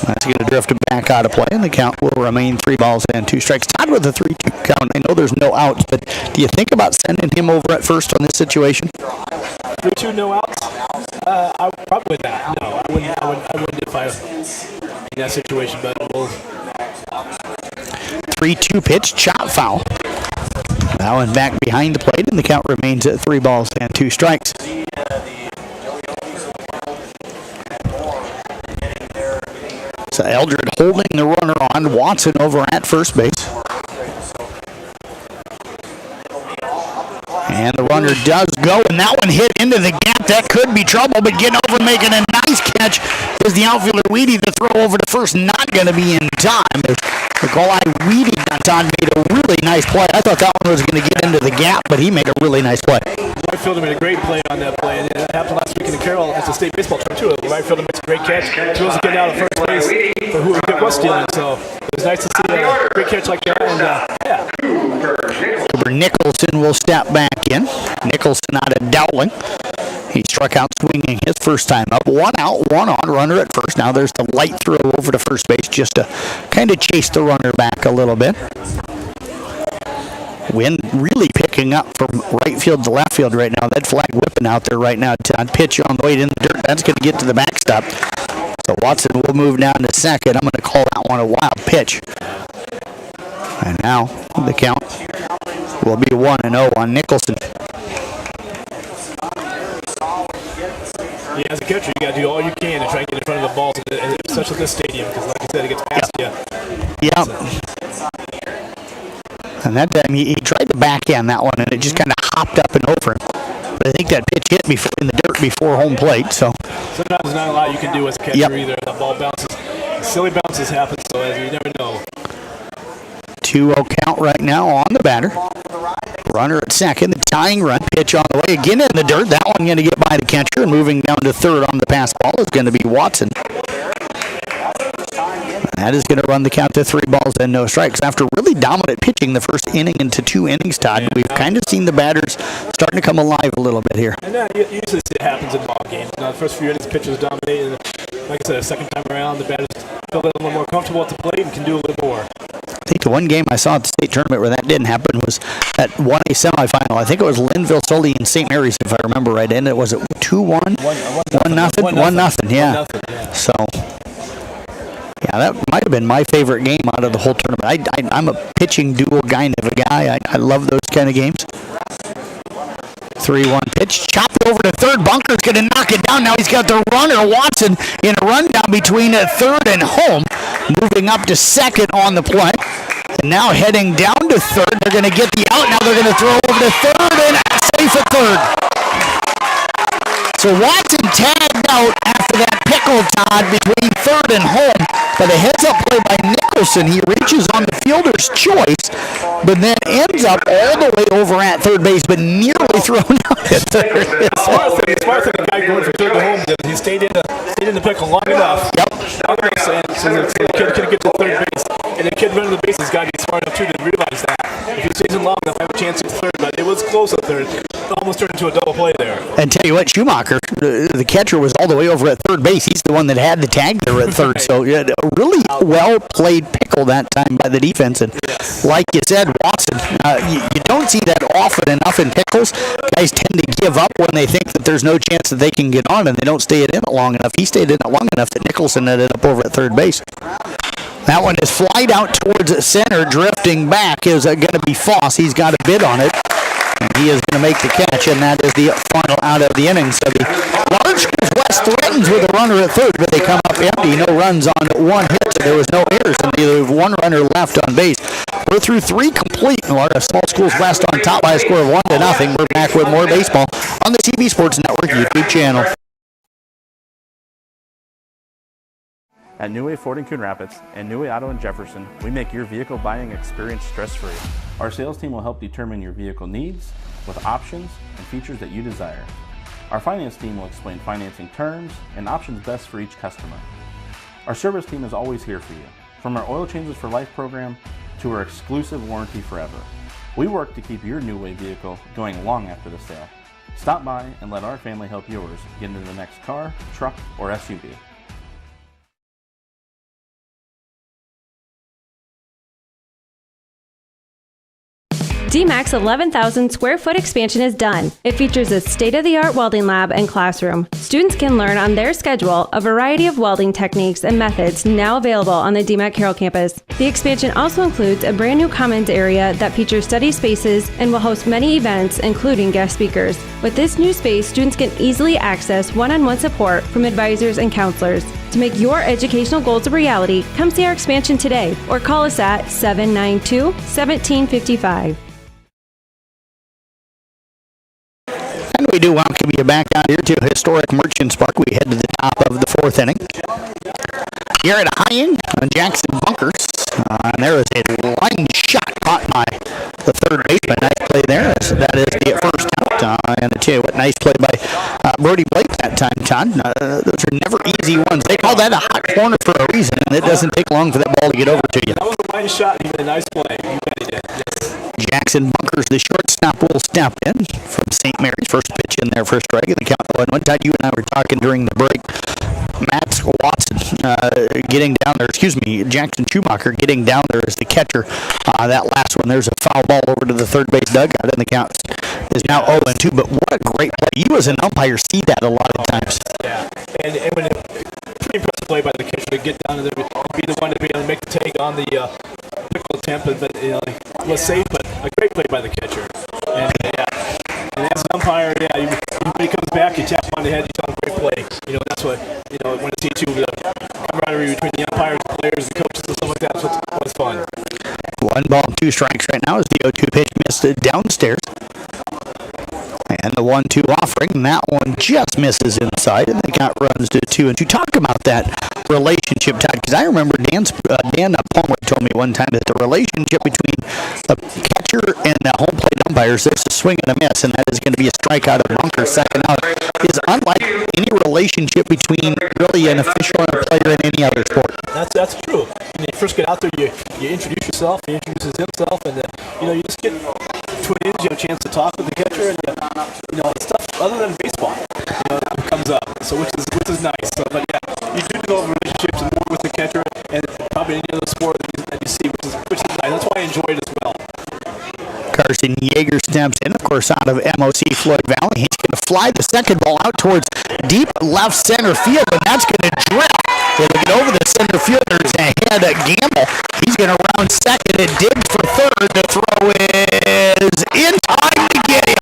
That's going to drift him back out of play, and the count will remain 3 balls and 2 strikes. Tied with a 3-2 count. I know there's no outs, but do you think about sending him over at first on this situation? 3-2, no outs? I probably would not. No, I wouldn't if I was in that situation, but we'll... 3-2 pitch, chop foul. That one back behind the plate, and the count remains at 3 balls and 2 strikes. So Eldred holding the runner on. Watson over at first base. And the runner does go, and that one hit into the gap. That could be trouble, but getting over, making a nice catch is the outfielder Weedy. The throw over to first, not going to be in time. Nikolai Weedy made a really nice play. I thought that one was going to get into the gap, but he made a really nice play. The right fielder made a great play on that play, and it happened last week in Carroll. It's a state baseball term, too. The right fielder makes a great catch. He wasn't getting out of first base for who he was stealing, so it was nice to see a great catch like that. And, yeah. Nicholson will step back in. Nicholson out of Dowling. He struck out swinging his first time up. 1 out, 1 on, runner at first. Now there's the light throw over to first base just to kind of chase the runner back a little bit. Wind really picking up from right field to left field right now. That flag whipping out there right now. Todd pitch on the way in the dirt. That's going to get to the backstop. So Watson will move down to second. I'm going to call that one a wild pitch. And now the count will be 1-0 on Nicholson. Yeah, as a catcher, you got to do all you can to try and get in front of the balls, especially this stadium, because like I said, it gets past you. Yeah. And that time he tried to backhand that one, and it just kind of hopped up and over him. But I think that pitch hit before in the dirt before home plate. So sometimes there's not a lot you can do as a catcher either. The ball bounces, silly bounces happen, so you never know. 2-0 count right now on the batter. Runner at second, the tying run, pitch on the way again in the dirt. That one going to get by the catcher, and moving down to third on the pass ball is going to be Watson. That is going to run the count to 3 balls and no strikes. After really dominant pitching the first inning into 2 innings, Todd, we've kind of seen the batters starting to come alive a little bit here. And you usually see it happens in ball games. The first few innings, the pitchers dominate, and like I said, the second time around, the batters feel a little more comfortable at the plate and can do a little more. I think the one game I saw at the state tournament where that didn't happen was that 1A semifinal. I think it was Linville, Sully, and St. Mary's, if I remember right. And it was 2-1, 1-0, yeah. So, yeah, that might have been my favorite game out of the whole tournament. I'm a pitching duel kind of a guy. I love those kind of games. 3-1 pitch, chopped over to third. Bunker's going to knock it down. Now he's got the runner, Watson, in a rundown between third and home. Moving up to second on the play. And now heading down to third. They're going to get the out. Now they're going to throw over to third and safe at third. So Watson tagged out after that pickle, Todd, between third and home. But a heads-up play by Nicholson. He reaches on the fielder's choice, but then ends up all the way over at third base, but nearly thrown out at third. Smart thing, the guy going from third to home did. He stayed in the pickle long enough. Yep. So the kid couldn't get to third base. And the kid running the bases got to be smart enough, too, to realize that. If he stays in long enough, I have a chance to third, but it was close at third. It almost turned into a double play there. And tell you what, Schumacher, the catcher, was all the way over at third base. He's the one that had the tag there at third. So, yeah, a really well-played pickle that time by the defense. And like you said, Watson, you don't see that often enough in pickles. Guys tend to give up when they think that there's no chance that they can get on, and they don't stay in it long enough. He stayed in it long enough that Nicholson ended up over at third base. That one is flied out towards center, drifting back is going to be Foss. He's got a bid on it, and he is going to make the catch, and that is the final out of the inning. So the Large Schools West threatens with a runner at third, but they come up empty. No runs on 1 hit, so there was no errors, and they have 1 runner left on base. We're through 3 complete. Small Schools West on top by a score of 1-0. We're back with more baseball on the CB Sports Network YouTube channel. At New Way Ford in Coon Rapids and New Way Auto in Jefferson, we make your vehicle buying experience stress-free. Our sales team will help determine your vehicle needs with options and features that you desire. Our finance team will explain financing terms and options best for each customer. Our service team is always here for you, from our Oil Changes for Life program to our exclusive warranty forever. We work to keep your new way vehicle going long after the sale. Stop by and let our family help yours get into the next car, truck, or SUV. DMAC's 11,000 square foot expansion is done. It features a state-of-the-art welding lab and classroom. Students can learn on their schedule a variety of welding techniques and methods now available on the DMAC Carroll campus. The expansion also includes a brand new commons area that features study spaces and will host many events, including guest speakers. With this new space, students can easily access one-on-one support from advisors and counselors. To make your educational goals a reality, come see our expansion today or call us at 792-1755. And we do welcome you back out here to historic Merchants Park. We head to the top of the fourth inning. Here at a high end on Jackson Bunkers. And there is a line shot caught by the third baseman. Nice play there. That is the first out. And I tell you what, nice play by Brody Blake that time, Todd. Those are never easy ones. They call that a hot corner for a reason, and it doesn't take long for that ball to get over to you. That was a line shot. He did a nice play. You bet he did. Yes. Jackson Bunkers, the shortstop, will step in from St. Mary's. First pitch in there for a strike, and the count 1-1. Todd, you and I were talking during the break. Matt Watson Jackson Schumacher getting down there as the catcher. That last one, there's a foul ball over to the third base dugout, and the count is now 0-2. But what a great play. You as an umpire see that a lot of times. Yeah, and when pretty impressive play by the catcher to get down there, be the one to be able to make the take on the pickle attempt, but was safe, but a great play by the catcher. And as an umpire, when he comes back, you tap him on the head, you tell him great play. That's what I want to see too. The camaraderie between the umpires, the players, the coaches, and stuff like that. That's what's fun. 1-2 strikes right now as the 0-2 pitch missed downstairs. And the 1-2 offering, and that one just misses inside, and they got runs to 2-2. Talk about that relationship, Todd, because I remember Dan Palmer told me one time that the relationship between the catcher and the home plate umpires, there's a swing and a miss, and that is going to be a strikeout of Bunker second out, is unlike any relationship between really an official and a player in any other sport. That's true. When you first get out there, you introduce yourself, he introduces himself, and you just get between innings, you have a chance to talk with the catcher, and stuff other than baseball, comes up. So which is nice. So, but you do develop relationships more with the catcher and probably any other sport that you see, which is nice. That's why I enjoy it as well. Carson Yeager steps in, of course, out of MOC Floyd Valley. He's going to fly the second ball out towards deep left center field, and that's going to drift. It'll get over the center fielder's head. Gamble. He's going to round second and dig for third. The throw is in time to get him.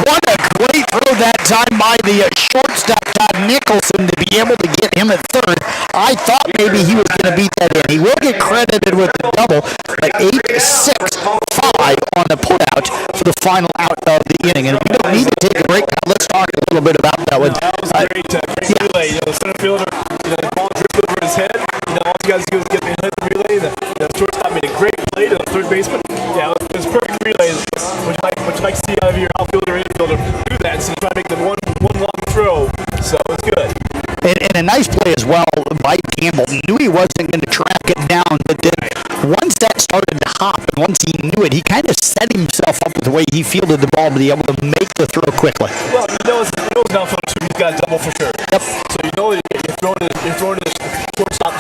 What a great throw that time by the shortstop, Todd Nicholson, to be able to get him at third. I thought maybe he was going to beat that in. He will get credited with the double, but 8-6-5 on the putout for the final out of the inning. And we don't need to take a break. Let's talk a little bit about that one. That was great relay. The center fielder, the ball drifted over his head. All you guys do is get behind the relay. The shortstop made a great play to the third baseman. Yeah, it was perfect relay. Would you like to see out of your outfielder or infielder do that instead of trying to make them one long throw? So it's good. And a nice play as well by Gamble. Knew he wasn't going to track it down, but then once that started to hop and once he knew it, he kind of set himself up with the way he fielded the ball to be able to make the throw quickly. Well, he knows now he's got a double for sure. Yep. So you're throwing the shortstop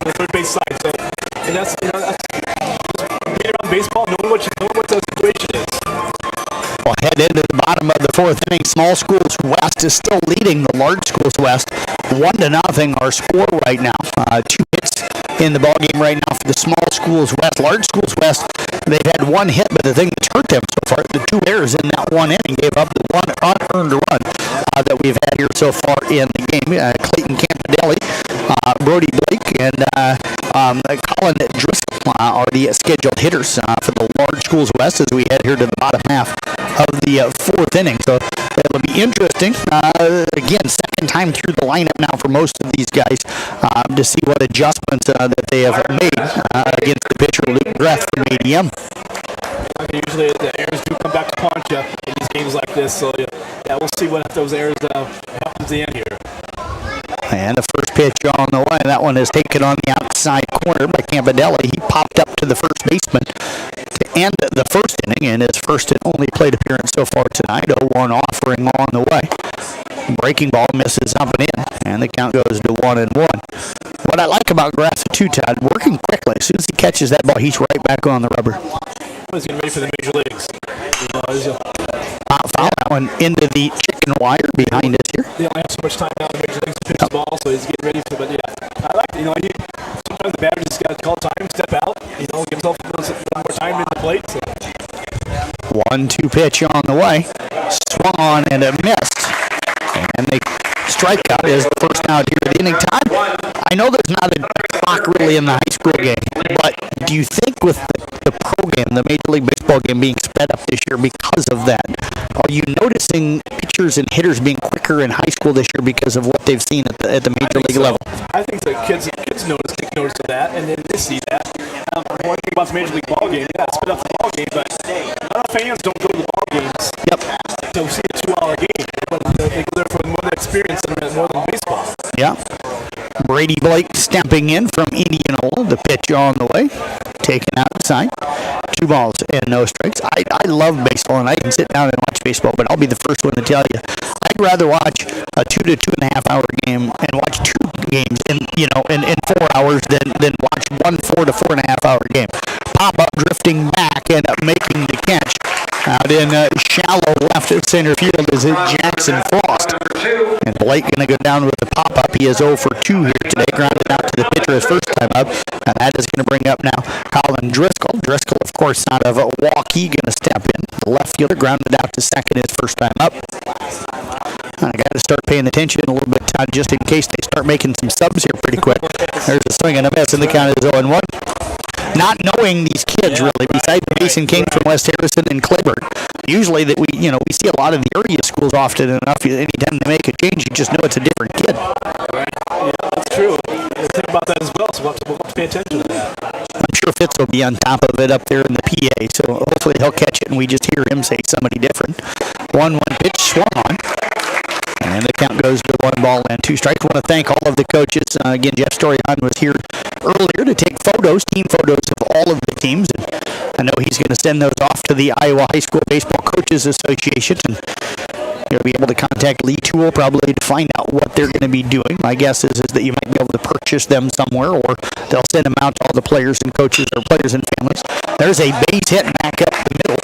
for the third base side. So, and that's being around baseball, knowing what the situation is. We'll head into the bottom of the fourth inning. Small Schools West is still leading the Large Schools West 1-0. Our score right now. 2 hits in the ballgame right now for the Small Schools West. Large Schools West, they've had one hit, but the thing that's hurt them so far, the 2 errors in that one inning gave up the one unearned run that we've had here so far in the game. Clayton Campanelli, Brody Blake, and Colin Driscoll are the scheduled hitters for the Large Schools West as we head here to the bottom half of the fourth inning. So it it'll be interesting. Again, second time through the lineup now for most of these guys to see what adjustments that they have made against the pitcher Luke Greth from ADM. Usually the errors do come back to haunt you in these games like this, so yeah, we'll see what those errors happen at the end here. And the first pitch on the way. That one is taken on the outside corner by Campanelli. He popped up to the first baseman to end the first inning in his first and only plate appearance so far tonight. 0-1 offering on the way. Breaking ball misses up and in, and the count goes to 1-1. What I like about Greth too, Todd, working quickly. As soon as he catches that ball, he's right back on the rubber. He's getting ready for the major leagues. Foul that one into the chicken wire behind us here. They only have so much time now in the major leagues to pitch the ball, so he's getting ready for. But yeah, I like it. Sometimes the batter just got to call time, step out. Give himself one more time in the plate. So. 1-2 pitch on the way. Swung on and it missed. And the strikeout is the first out here at inning time. I know there's not a clock really in the high school game, but do you think with the pro game, the Major League Baseball game being sped up this year because of that, are you noticing pitchers and hitters being quicker in high school this year because of what they've seen at the Major League level? I think the kids take notice of that, and then they see that. One thing about the Major League ball game, yeah, sped up the ball game, but a lot of fans don't go to the ball games. Yep. To see a 2-hour game, but they go there for more than experience and more than baseball. Yeah. Brady Blake stepping in from Indianola. The pitch on the way. Taken outside. 2 balls and no strikes. I love baseball, and I can sit down and watch baseball, but I'll be the first one to tell you, I'd rather watch a 2 to 2.5 hour game and watch 2 games in 4 hours than watch one 4 to 4.5 hour game. Pop up drifting back and making the catch. Out in shallow left at center field is Jackson Frost. And Blake going to go down with the pop-up. He is 0 for 2 here today. Grounded out to the pitcher his first time up. And that is going to bring up now Colin Driscoll. Driscoll, of course, out of Waukee, going to step in. The left fielder grounded out to second his first time up. I got to start paying attention a little bit, Todd, just in case they start making some subs here pretty quick. There's a swing and a miss, and the count is 0-1. Not knowing these kids really, besides Mason King from West Harrison and Claiborne, usually that we see a lot of the area schools often enough. Anytime they make a change, you just know it's a different kid. Yeah, that's true. Think about that as well, so we'll have to pay attention to that. I'm sure Fitz will be on top of it up there in the PA, so hopefully he'll catch it and we just hear him say somebody different. 1-1 pitch swung on. And the count goes to 1 ball and 2 strikes. I want to thank all of the coaches. Again, Jeff Storion was here earlier to take team photos of all of the teams. And I know he's going to send those off to the Iowa High School Baseball Coaches Association. And you'll be able to contact Lee Toole probably to find out what they're going to be doing. My guess is that you might be able to purchase them somewhere, or they'll send them out to all the players and coaches or players and families. There's a base hit back up the middle.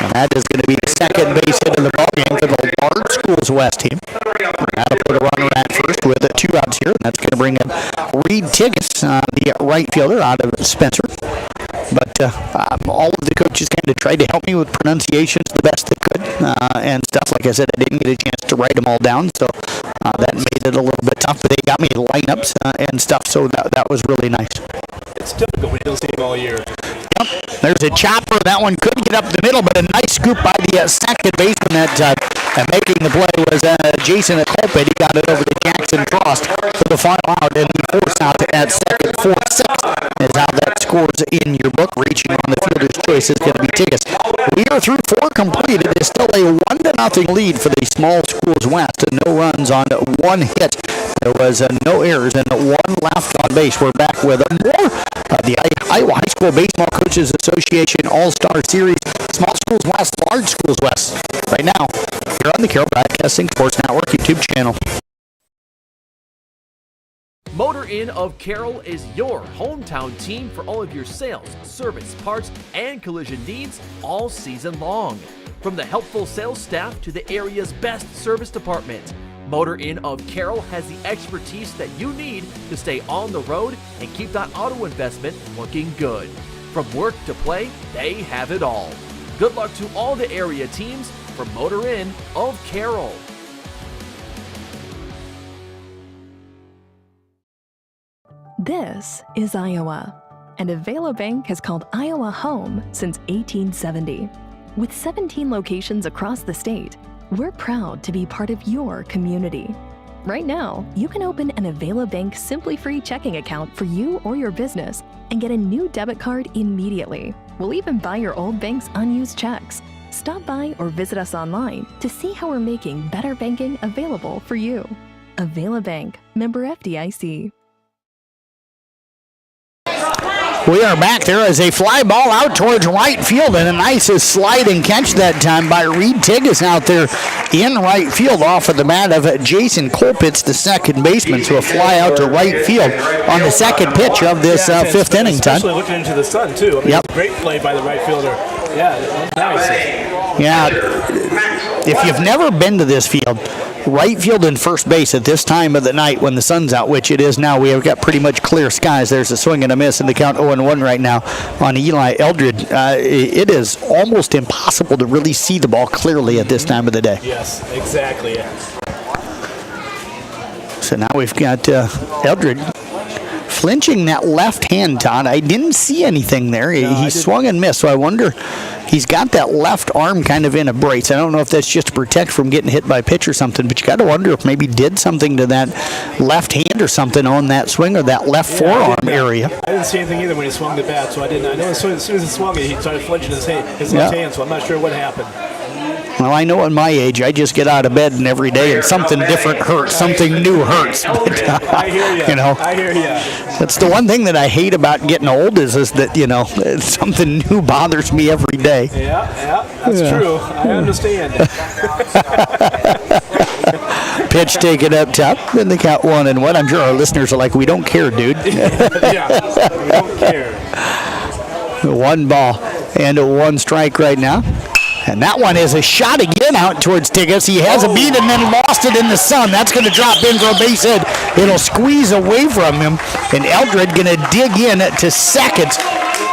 And that is going to be the second base hit of the ballgame for the Large Schools West team. That'll put a runner at first with 2 outs here, and that's going to bring in Reed Tiggis, the right fielder out of Spencer. But all of the coaches kind of tried to help me with pronunciations the best they could and stuff. Like I said, I didn't get a chance to write them all down, so that made it a little bit tough. But they got me lineups and stuff, so that was really nice. It's difficult when you don't see them all year. Yep. There's a chopper. That one couldn't get up the middle, but a nice scoop by the second baseman that making the play was Jason Colpit. He got it over to Jackson Frost for the final out, and the force out at second. 4-6 is how that scores in your book. Reaching on the fielder's choice is going to be Tiggis. We are through 4 completed. It is still a 1-0 lead for the Small Schools West. No runs on 1 hit. There was no errors and 1 left on base. We're back with more of the Iowa High School Baseball Coaches Association All-Star Series, Small Schools West, Large Schools West. Right now, here on the Carroll Broadcasting Sports Network YouTube channel. Motor Inn of Carroll is your hometown team for all of your sales, service, parts, and collision needs all season long. From the helpful sales staff to the area's best service department, Motor Inn of Carroll has the expertise that you need to stay on the road and keep that auto investment looking good. From work to play, they have it all. Good luck to all the area teams from Motor Inn of Carroll. This is Iowa, and Avelo Bank has called Iowa home since 1870. With 17 locations across the state, we're proud to be part of your community. Right now, you can open an Avela Bank Simply Free checking account for you or your business and get a new debit card immediately. We'll even buy your old bank's unused checks. Stop by or visit us online to see how we're making better banking available for you. Avela Bank, member FDIC. We are back. There is a fly ball out towards right field, and a nice sliding catch that time by Reed Tigges out there in right field off of the bat of Jason Colpitz, the second baseman. So a fly out to right field on the second pitch of this fifth inning, Todd. Especially looking into the sun, too. I mean, yep. Great play by the right fielder. Yeah, nice. Yeah, if you've never been to this field, right field and first base at this time of the night when the sun's out, which it is now, we have got pretty much clear skies. There's a swing and a miss in the count 0-1 right now on Eli Eldred. It is almost impossible to really see the ball clearly at this time of the day. Yes, exactly. So now we've got Eldred flinching that left hand, Todd. I didn't see anything there. He swung and missed, so I wonder, he's got that left arm kind of in a brace. I don't know if that's just to protect from getting hit by a pitch or something, but you got to wonder if maybe did something to that left hand or something on that swing or that left forearm area. I didn't see anything either when he swung the bat, so I didn't. I know as soon as he swung it, he started flinching his left hand, so I'm not sure what happened. Well, I know at my age, I just get out of bed and every day and something different hurts, something new hurts. But, I hear you. You know, I hear you. That's the one thing that I hate about getting old is that, you know, something new bothers me every day. Yeah, that's true. I understand. Pitch taken up top, and they count 1-1. I'm sure our listeners are like, we don't care, dude. Yeah, we don't care. 1 ball and a 1 strike right now. And that one is a shot again out towards Tigges. He has a beat and then lost it in the sun. That's going to drop in for a base hit. It'll squeeze away from him. And Eldred going to dig in to second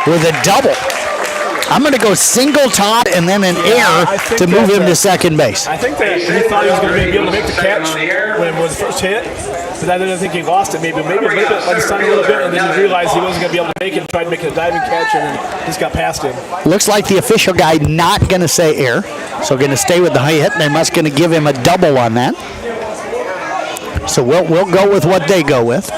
with a double. I'm going to go single, Todd, and then an error to move him to second base. I think that he thought he was going to be able to make the catch when it was first hit, but I didn't think he lost it. Maybe a little bit by the sun a little bit, and then he realized he wasn't going to be able to make it and tried to make a diving catch, and then just got past him. Looks like the official guy not going to say error, so going to stay with the high hit, and they must going to give him a double on that. So we'll go with what they go with.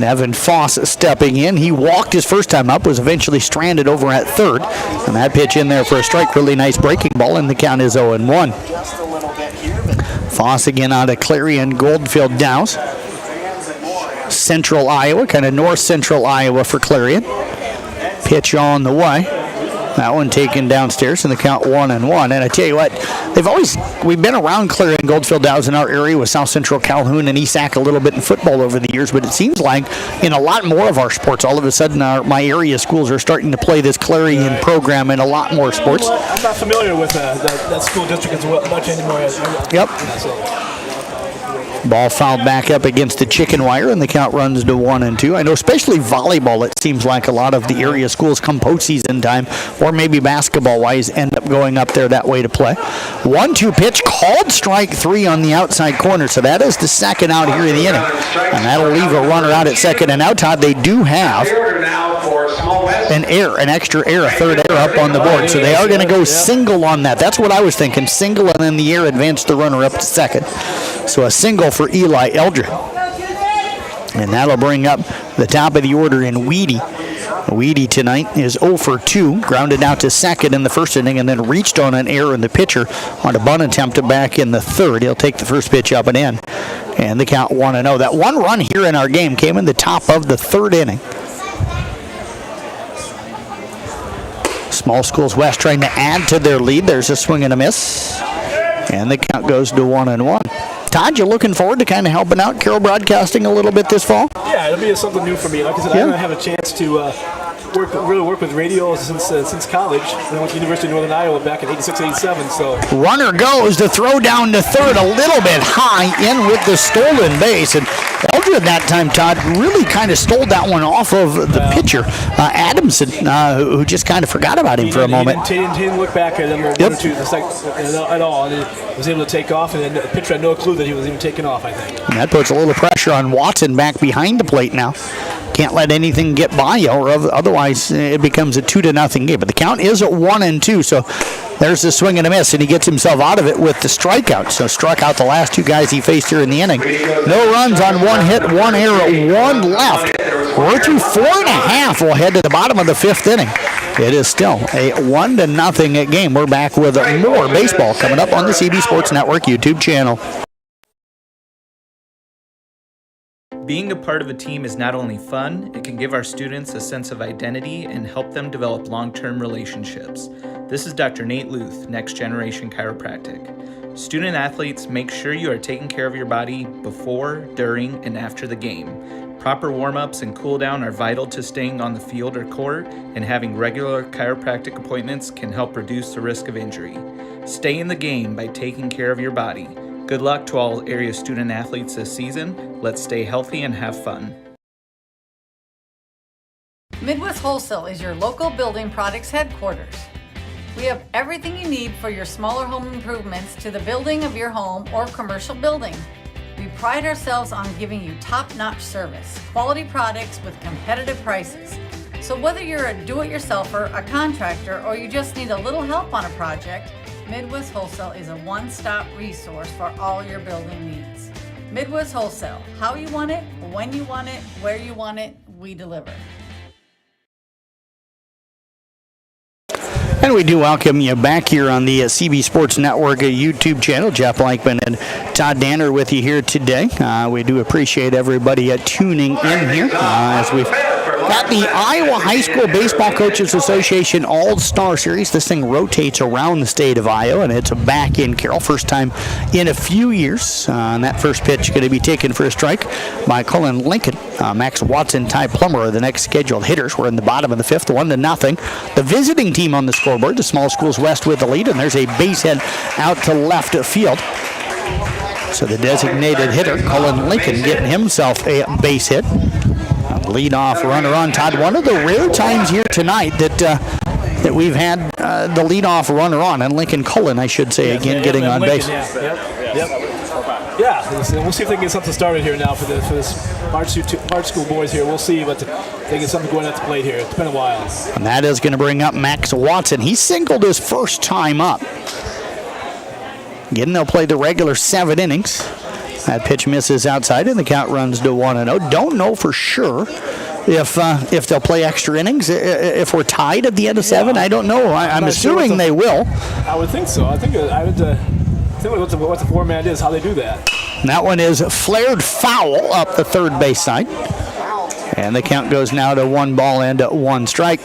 Evan Foss stepping in. He walked his first time up, was eventually stranded over at third. And that pitch in there for a strike. Really nice breaking ball, and the count is 0-1. Foss again out of Clarion Goldfield Dows. Central Iowa, kind of north central Iowa for Clarion. Pitch on the way. That one taken downstairs, and the count 1-1. And I tell you what, we've been around Clarion Goldfield Dows in our area with South Central Calhoun and Esac a little bit in football over the years, but it seems like in a lot more of our sports, all of a sudden my area schools are starting to play this Clarion program in a lot more sports. I'm not familiar with that school district as much anymore. Yep. Ball fouled back up against the chicken wire, and the count runs to 1-2. I know especially volleyball, it seems like a lot of the area schools come postseason time, or maybe basketball-wise, end up going up there that way to play. 1-2 pitch, called strike 3 on the outside corner, so that is the second out here in the inning. And that'll leave a runner out at second. And now, Todd, they do have an extra error, a third error up on the board. So they are going to go single on that. That's what I was thinking, single, and then the error advance the runner up to second. So a single for Eli Eldred. And that'll bring up the top of the order in Weedy. Weedy tonight is 0 for 2, grounded out to second in the first inning, and then reached on an error in the pitcher on a bunt attempt to back in the third. He'll take the first pitch up and in. And the count 1-0. That one run here in our game came in the top of the third inning. Small Schools West trying to add to their lead. There's a swing and a miss. And the count goes to 1-1. Todd, you looking forward to kind of helping out Carroll Broadcasting a little bit this fall? Yeah, it'll be something new for me. Like I said, I haven't had a chance to really work with radio since college. I went to the University of Northern Iowa back in 86, 87. So runner goes to throw down to third, a little bit high in with the stolen base, and Eldred that time, Todd, really kind of stole that one off of the pitcher, Adamson, who just kind of forgot about him for a moment. He didn't look back at him one or two at all, and he was able to take off, and then the pitcher had no clue that he was even taking off, I think. And that puts a little pressure on Watson back behind the plate now. Can't let anything get by you, or otherwise it becomes a 2-0 game. But the count is at 1-2, so there's the swing and a miss, and he gets himself out of it with the strikeout. So struck out the last two guys he faced here in the inning. No runs on one hit, one error, one left. We're through 4.5. We'll head to the bottom of the fifth inning. It is still a 1-0 game. We're back with more baseball coming up on the CB Sports Network YouTube channel. Being a part of a team is not only fun, it can give our students a sense of identity and help them develop long-term relationships. This is Dr. Nate Luth, Next Generation Chiropractic. Student athletes, make sure you are taking care of your body before, during, and after the game. Proper warm-ups and cool-down are vital to staying on the field or court, and having regular chiropractic appointments can help reduce the risk of injury. Stay in the game by taking care of your body. Good luck to all area student athletes this season. Let's stay healthy and have fun. Midwest Wholesale is your local building products headquarters. We have everything you need for your smaller home improvements to the building of your home or commercial building. We pride ourselves on giving you top-notch service, quality products with competitive prices. So whether you're a do-it-yourselfer, a contractor, or you just need a little help on a project, Midwest Wholesale is a one-stop resource for all your building needs. Midwest Wholesale, how you want it, when you want it, where you want it, we deliver. And we do welcome you back here on the CB Sports Network YouTube channel. Jeff Blankman and Todd Danner with you here today. We do appreciate everybody tuning in here as we've got the Iowa High School Baseball Coaches Association All-Star Series. This thing rotates around the state of Iowa, and it's back in Carroll. First time in a few years. And that first pitch going to be taken for a strike by Cullen Lincoln. Max Watson, Ty Plummer are the next scheduled hitters. We're in the bottom of the fifth, 1-0. The visiting team on the scoreboard, the Small Schools West with the lead, and there's a base hit out to left field. So the designated hitter, Cullen Lincoln, getting himself a base hit. Leadoff runner on, Todd. One of the rare times here tonight that we've had the leadoff runner on, and Lincoln Cullen, I should say, again, getting on base. Yeah, we'll see if they can get something started here now for this March School boys here. We'll see, but they get something going at the plate here. It's been a while. And that is going to bring up Max Watson. He singled his first time up. Again, they'll play the regular 7 innings. That pitch misses outside, and the count runs to 1-0. Don't know for sure if they'll play extra innings. If we're tied at the end of 7, I don't know. I'm assuming they will. I would think so. I think what the format is, how they do that. And that one is flared foul up the third base side. And the count goes now to 1 ball and 1 strike.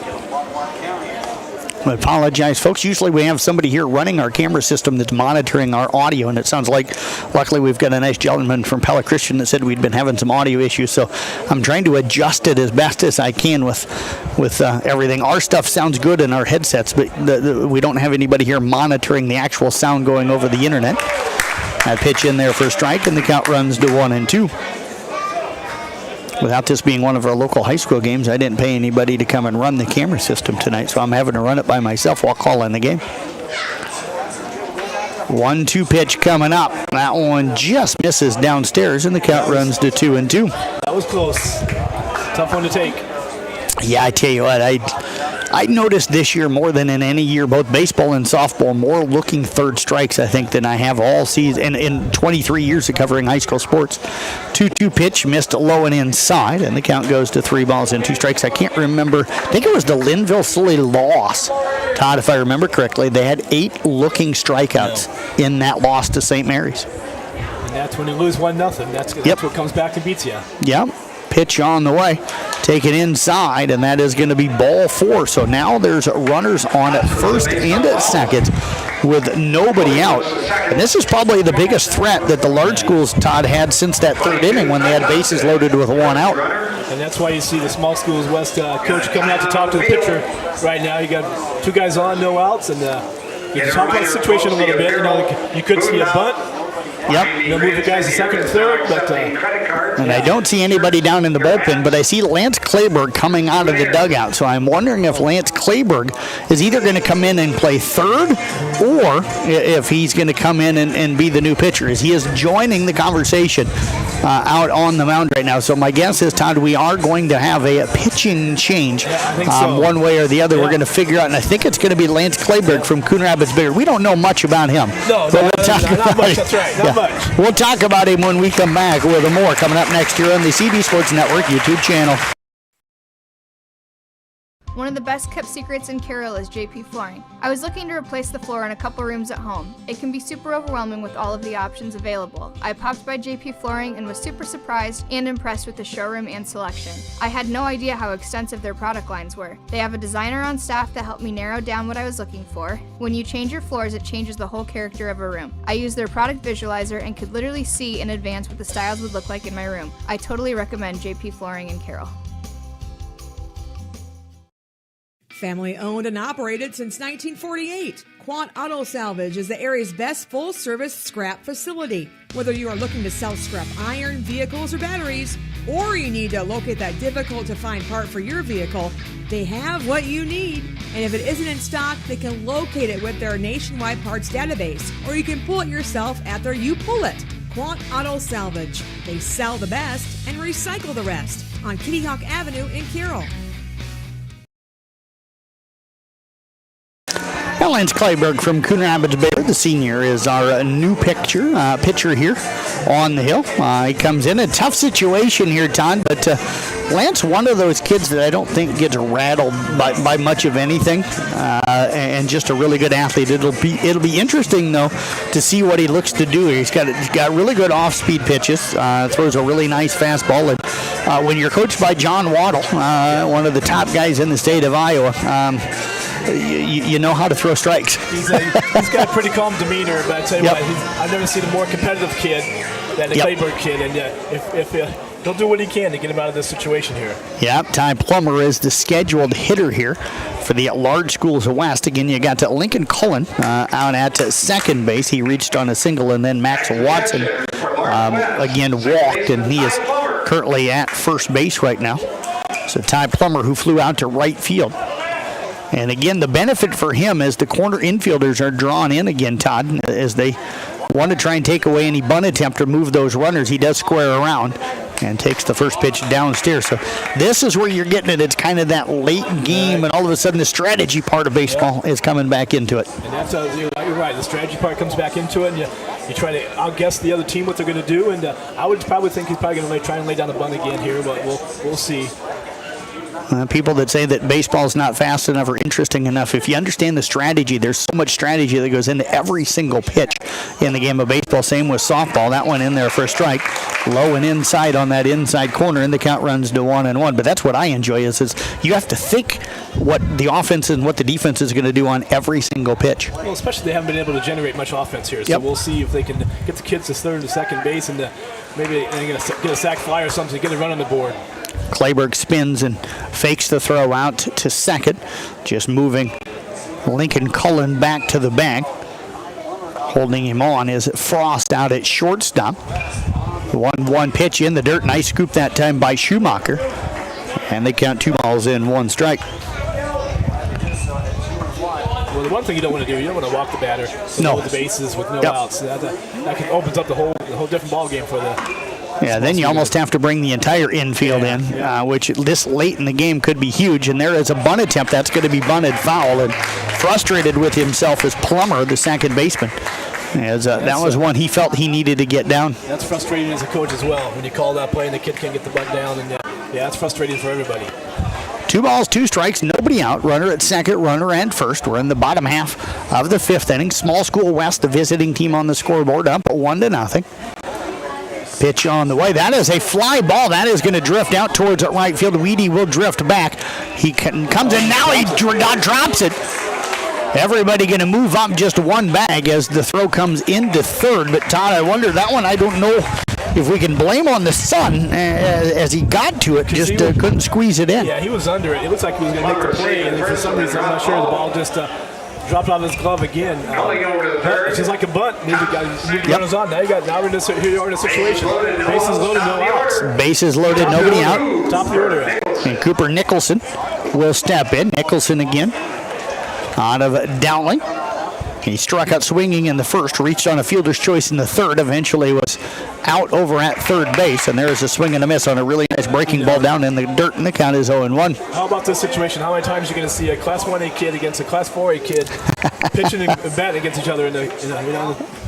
I apologize, folks. Usually we have somebody here running our camera system that's monitoring our audio, and it sounds like, luckily, we've got a nice gentleman from Pella Christian that said we'd been having some audio issues, so I'm trying to adjust it as best as I can with everything. Our stuff sounds good in our headsets, but we don't have anybody here monitoring the actual sound going over the internet. That pitch in there for a strike, and the count runs to 1-2. Without this being one of our local high school games, I didn't pay anybody to come and run the camera system tonight, so I'm having to run it by myself while calling the game. 1-2 pitch coming up. That one just misses downstairs, and the count runs to 2-2. That was close. Tough one to take. Yeah, I tell you what, I noticed this year more than in any year, both baseball and softball, more looking third strikes, I think, than I have all season in 23 years of covering high school sports. 2-2 pitch, missed low and inside, and the count goes to 3 balls and 2 strikes. I can't remember. I think it was the Linville-Sully loss. Todd, if I remember correctly, they had 8 looking strikeouts in that loss to St. Mary's. And that's when you lose 1-0. That's what comes back and beats you. Yep. Pitch on the way, taken inside, and that is going to be ball 4. So now there's runners on at first and at second with nobody out. And this is probably the biggest threat that the large schools, Todd, had since that 3rd inning when they had bases loaded with 1 out. And that's why you see the Small Schools West coach coming out to talk to the pitcher right now. You got 2 guys on, no outs, and you can talk about the situation a little bit. You know, you could see a bunt, Yep. They'll move the guys to second and third, but and I don't see anybody down in the bullpen, but I see Lance Clayberg coming out of the dugout. So I'm wondering if Lance Clayberg is either going to come in and play third, or if he's going to come in and be the new pitcher, as he is joining the conversation out on the mound right now. So my guess is, Todd, we are going to have a pitching change. I think so. One way or the other. We're going to figure out, and I think it's going to be Lance Clayberg from Coon Rapids Bayard. We don't know much about him. No, not much. That's right. Not much. We'll talk about him when we come back with more coming up next year on the CB Sports Network YouTube channel. One of the best kept secrets in Carroll is JP Flooring. I was looking to replace the floor in a couple rooms at home. It can be super overwhelming with all of the options available. I popped by JP Flooring and was super surprised and impressed with the showroom and selection. I had no idea how extensive their product lines were. They have a designer on staff that helped me narrow down what I was looking for. When you change your floors, it changes the whole character of a room. I used their product visualizer and could literally see in advance what the styles would look like in my room. I totally recommend JP Flooring in Carroll. Family owned and operated since 1948, Quant Auto Salvage is the area's best full-service scrap facility. Whether you are looking to sell scrap iron, vehicles, or batteries, or you need to locate that difficult-to-find part for your vehicle, they have what you need. And if it isn't in stock, they can locate it with their nationwide parts database, or you can pull it yourself at their You Pull It. Quant Auto Salvage. They sell the best and recycle the rest on Kitty Hawk Avenue in Carroll. Lance Clayberg from Coon Rapids Bayard, the senior, is our new pitcher here on the hill. He comes in a tough situation here, Todd, but Lance, one of those kids that I don't think gets rattled by much of anything, and just a really good athlete. It'll be interesting though to see what he looks to do. He's got really good off-speed pitches. Throws a really nice fastball, and when you're coached by John Waddle, one of the top guys in the state of Iowa. You know how to throw strikes. He's got a pretty calm demeanor, but I tell you what, I've never seen a more competitive kid than the Clayberg kid, and if he'll do what he can to get him out of this situation here. Yep, Ty Plummer is the scheduled hitter here for the large schools of West. Again, you got Lincoln Cullen out at second base. He reached on a single, and then Max Watson again walked, and he is currently at first base right now. So Ty Plummer, who flew out to right field. And again, the benefit for him is the corner infielders are drawn in again, Todd, as they want to try and take away any bunt attempt or move those runners. He does square around and takes the first pitch downstairs. So this is where you're getting it. It's kind of that late game, and all of a sudden the strategy part of baseball is coming back into it. And that's you're right. The strategy part comes back into it, and you try to outguess the other team what they're going to do. And I would probably think he's probably going to try and lay down the bunt again here, but we'll see. People that say that baseball is not fast enough or interesting enough, if you understand the strategy, there's so much strategy that goes into every single pitch in the game of baseball. Same with softball. That one in there for a strike. Low and inside on that inside corner, and the count runs to 1-1. But that's what I enjoy is you have to think what the offense and what the defense is going to do on every single pitch. Well, especially they haven't been able to generate much offense here. So we'll see if they can get the kids to third and second base, and maybe get a sac fly or something to get a run on the board. Clayberg spins and fakes the throw out to second, just moving Lincoln Cullen back to the bag. Holding him on is Frost out at shortstop. 1-1 pitch in the dirt. Nice scoop that time by Schumacher. And they count 2 balls in 1 strike. Well, the one thing you don't want to do, you don't want to walk the batter, hold the bases with no outs. That opens up the whole different ball game for the. Yeah, then you almost have to bring the entire infield in, which this late in the game could be huge. And there is a bunt attempt that's going to be bunted foul. And frustrated with himself is Plummer, the second baseman. That was one he felt he needed to get down. That's frustrating as a coach as well. When you call that play and the kid can't get the bunt down, and that's frustrating for everybody. 2 balls, 2 strikes, nobody out. Runner at second, runner at first. We're in the bottom half of the 5th inning. Small School West, the visiting team on the scoreboard, up 1-0. Pitch on the way. That is a fly ball. That is going to drift out towards right field. Weedy will drift back. He comes in now. He drops it. Everybody going to move up just 1 bag as the throw comes into third. But Todd, I wonder that one. I don't know if we can blame on the sun as he got to it, just couldn't squeeze it in. Yeah, he was under it. It looks like he was going to make the play, and for some reason, I'm not sure, the ball just dropped out of his glove again. It's just like a bunt. Moved the runners on. Now we're in a situation. Bases loaded, no outs. Bases loaded, nobody out. Top of the order. And Cooper Nicholson will step in. Nicholson again out of Dowling. He struck out swinging in the first, reached on a fielder's choice in the third, eventually was out over at third base, and there's a swing and a miss on a really nice breaking ball down in the dirt, and the count is 0-1. How about this situation? How many times are you going to see a Class 1A kid against a Class 4A kid pitching and batting against each other?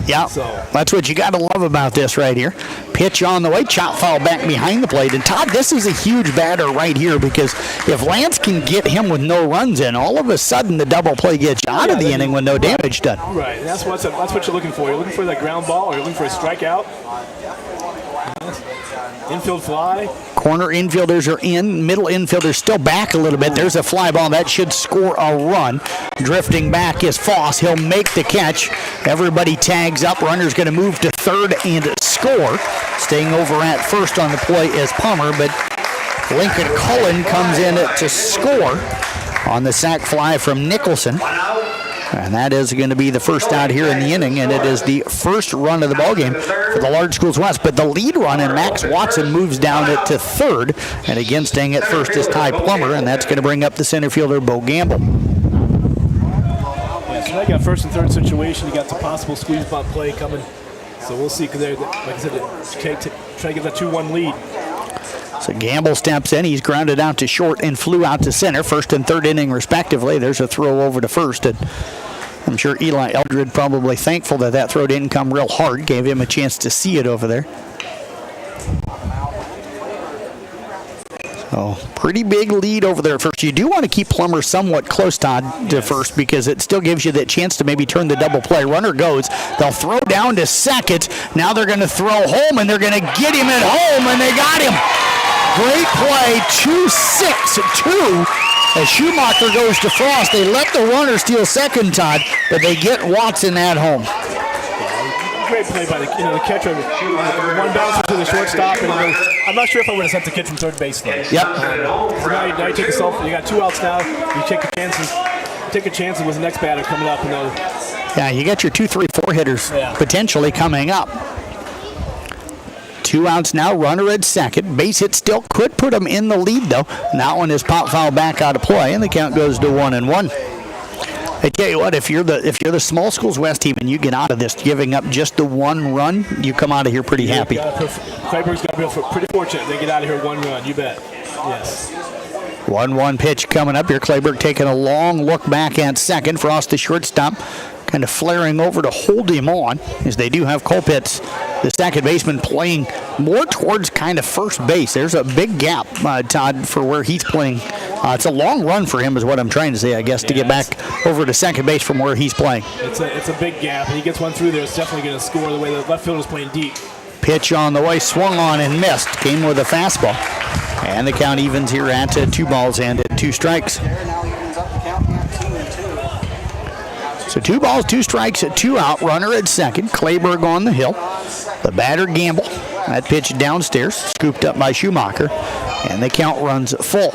Yeah, that's what you got to love about this right here. Pitch on the way, chop foul back behind the plate. And Todd, this is a huge batter right here because if Lance can get him with no runs in, all of a sudden the double play gets you out of the inning with no damage done. Right, and that's what you're looking for. You're looking for that ground ball, or you're looking for a strikeout. Infield fly. Corner infielders are in. Middle infielders still back a little bit. There's a fly ball. That should score a run. Drifting back is Foss. He'll make the catch. Everybody tags up. Runner's going to move to third and score. Staying over at first on the play is Palmer, but Lincoln Cullen comes in to score on the sac fly from Nicholson. And that is going to be the first out here in the inning, and it is the first run of the ballgame for the Large Schools West. But the lead run, and Max Watson moves down it to third. And again, staying at first is Ty Plummer, and that's going to bring up the center fielder, Bo Gamble. Yeah, so now you got first and third situation. You got the possible squeeze bunt play coming. So we'll see, because like I said, try to get that 2-1 lead. So Gamble steps in. He's grounded out to short and flew out to center. First and third inning, respectively. There's a throw over to first. And I'm sure Eli Eldred probably thankful that throw didn't come real hard. Gave him a chance to see it over there. So pretty big lead over there at first. You do want to keep Plummer somewhat close, Todd, to first, because it still gives you that chance to maybe turn the double play. Runner goes. They'll throw down to second. Now they're going to throw home, and they're going to get him at home, and they got him. Great play, 2-6-2. As Schumacher goes to Frost, they let the runner steal second, Todd, but they get Watson at home. Great play by the catcher. One bouncer to the shortstop, and I'm not sure if I would have sent the kid from third base though. Yep. So now you take yourself. You got 2 outs now. You take your chances. Take a chance with the next batter coming up. Yeah, you got your 2, 3, 4 hitters potentially coming up. 2 outs now, runner at second. Base hit still could put him in the lead, though. And that one is pop foul back out of play, and the count goes to 1-1. I tell you what, if you're the Small Schools West team and you get out of this giving up just the 1 run, you come out of here pretty happy. Clayburgh's got to be pretty fortunate. They get out of here 1 run, you bet. Yes. 1-1 pitch coming up here. Clayburgh taking a long look back at second. Frost, the shortstop, kind of flaring over to hold him on, as they do have Colpitts, the second baseman, playing more towards kind of first base. There's a big gap, Todd, for where he's playing. It's a long run for him is what I'm trying to say, I guess, to get back over to second base from where he's playing. It's a big gap, and he gets one through there. It's definitely going to score the way the left fielder's playing deep. Pitch on the way, swung on and missed. Came with a fastball. And the count evens here at 2 balls and 2 strikes. So 2 balls, 2 strikes, 2 out. Runner at second. Clayburgh on the hill. The batter Gamble. That pitch downstairs, scooped up by Schumacher. And the count runs full.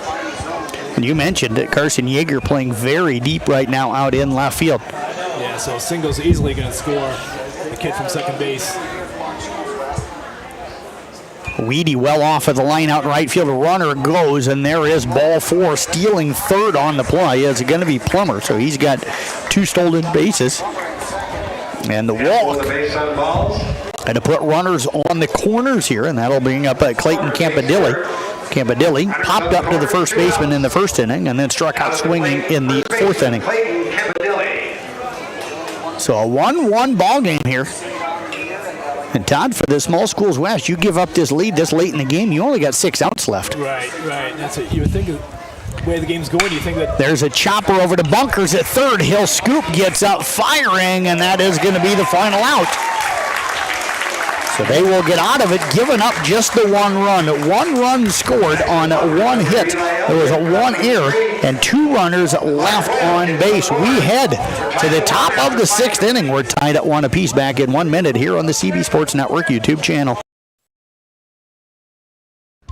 And you mentioned that Carson Yeager playing very deep right now out in left field. Yeah, so single's easily going to score. The kid from second base. Weedy well off of the line out in right field. A runner goes, and there is ball 4, stealing third on the play. It's going to be Plummer, so he's got 2 stolen bases. And the walk. And to put runners on the corners here, and that'll bring up Clayton Campadilli. Campadilli popped up to the first baseman in the first inning and then struck out swinging in the 4th inning. So a 1-1 ball game here. And Todd, for the Small Schools West, you give up this lead this late in the game, you only got 6 outs left. Right. That's it. You would think the way the game's going, you think that. There's a chopper over to Bunkers at third. He'll scoop, gets up firing, and that is going to be the final out. So they will get out of it, giving up just the 1 run. 1 run scored on 1 hit. There was a 1 error and 2 runners left on base. We head to the top of the 6th inning. We're tied at 1 apiece back in 1 minute here on the CB Sports Network YouTube channel.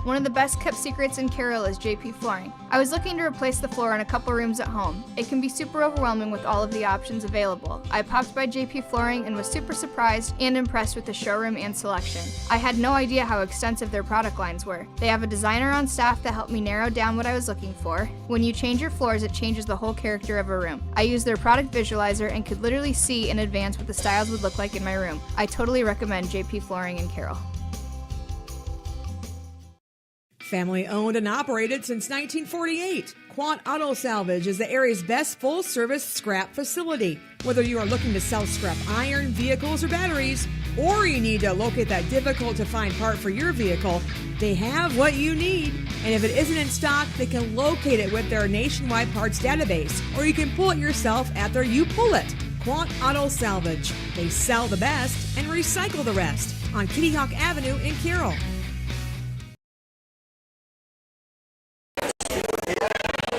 One of the best kept secrets in Carroll is JP Flooring. I was looking to replace the floor in a couple rooms at home. It can be super overwhelming with all of the options available. I popped by JP Flooring and was super surprised and impressed with the showroom and selection. I had no idea how extensive their product lines were. They have a designer on staff that helped me narrow down what I was looking for. When you change your floors, it changes the whole character of a room. I used their product visualizer and could literally see in advance what the styles would look like in my room. I totally recommend JP Flooring in Carroll. Family owned and operated since 1948, Quant Auto Salvage is the area's best full-service scrap facility. Whether you are looking to sell scrap iron, vehicles, or batteries, or you need to locate that difficult-to-find part for your vehicle, they have what you need. And if it isn't in stock, they can locate it with their nationwide parts database, or you can pull it yourself at their You Pull It. Quant Auto Salvage. They sell the best and recycle the rest on Kitty Hawk Avenue in Carroll.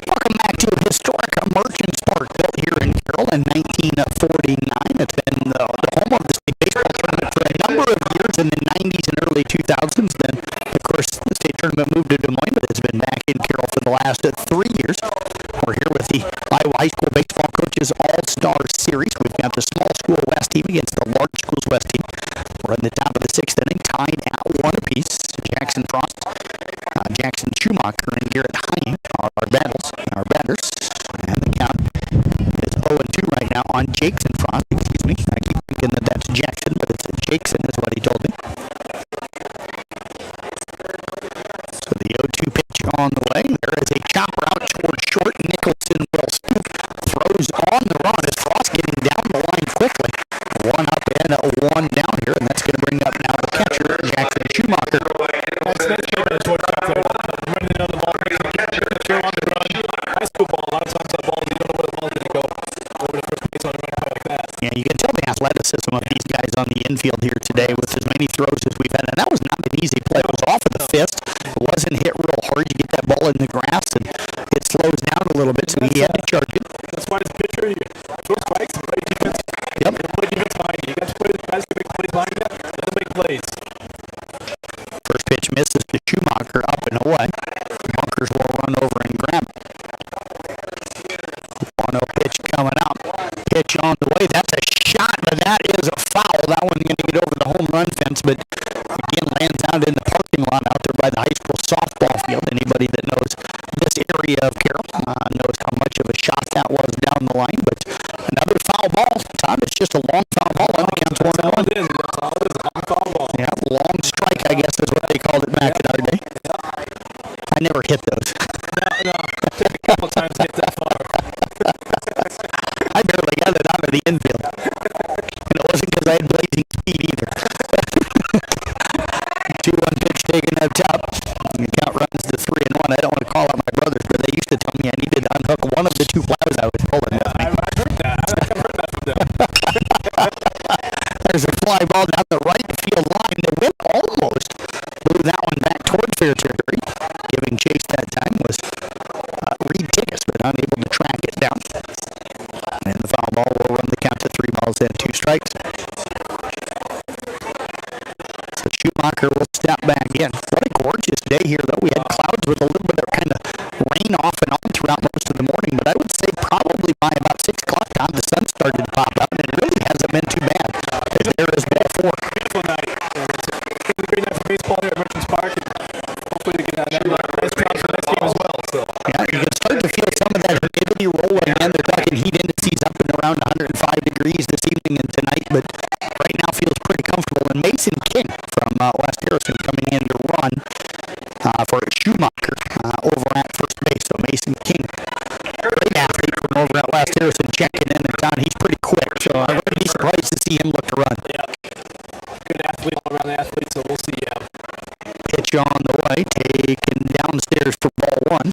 Welcome back to historic Merchants Park, built here in Carroll in 1949. It's been the home of the state baseball tournament for a number of years in the 90s and early 2000s. Then, of course, the state tournament moved to Des Moines, but it's been back in Carroll for the last 3 years. We're here with the Iowa High School Baseball Coaches All-Star Series. We've got the small school West team against the large schools West team. We're in the top of the 6th inning, tied at 1 apiece. Jackson Frost, Jackson Schumacher, and Garrett Heine are our batters. And the count is 0-2 right now on Jackson Frost. Excuse me. I keep thinking that that's Jackson, but it's Jackson is what he told me. So the 0-2 pitch on the way. There is a chopper out towards short. Nicholson will scoop. Throws on the run as Frost getting down the line quickly. 1 up and 1 down here, and that's going to bring up now the catcher, Jackson Schumacher. Yeah, you can tell the athleticism of these guys on the infield here today with as many throws as we've had. And that was not an easy play. It was off of the fist. It wasn't hit real hard. You get that ball in the grass, and it slows down a little bit, so he had to charge it. That's why this pitcher, you throw strikes and play defense. Yep. Play defense behind you. You got to play the guys who make plays behind you. Let them make plays. First pitch misses to Schumacher, up and away. Bunkers will run over and grab it. 1-0 pitch coming up. Pitch on the way. That's a shot, but that is a foul. That one going to get over the home run fence, but again lands out in the parking lot out there by the high school softball field. Anybody that knows this area of Carroll knows how much of a shot that was down the line, but another foul ball. Todd, it's just a long foul ball. And the count's 1-1. That's all it is, a long foul ball. Yeah, long strike, I guess is what they called it back in our day. I never hit those. No. Took a couple times to get that far. I barely got it out of the infield. And it wasn't because I had blazing speed either. 2-1 pitch taken up top. And the count runs to 3-1. I don't want to call out my brothers, but they used to tell me I needed to unhook one of the 2 plows I was pulling with me. I've heard that. I've heard that from them. There's a fly ball down the right field line. The whip almost moved that one back toward fair territory. Giving chase that time was Reed Tickets, but unable to track it down. And the foul ball will run the count to 3 balls and 2 strikes. So Schumacher will step back in. What a gorgeous day here, though. We had clouds with a little bit of kind of rain off and on throughout most of the morning, but I would say probably by about 6 o'clock time, the sun started to pop out, and it really hasn't been too bad. As there is ball 4. Beautiful night. It's a great night for baseball here at Merchants Park, and hopefully we can have nice crowd for the next game as well. So. Yeah, you can start to feel some of that humidity rolling in. They're talking heat indices up and around 105 degrees this evening and tonight, but right now feels pretty comfortable. And Mason King from West Harrison coming in to run for Schumacher over at first base. So Mason King, great athlete from over at West Harrison, checking in and down. He's pretty quick, so I wouldn't be surprised to see him look to run. Yeah, good athlete, all-around athlete, so we'll see. Pitch on the way, taken downstairs for ball 1.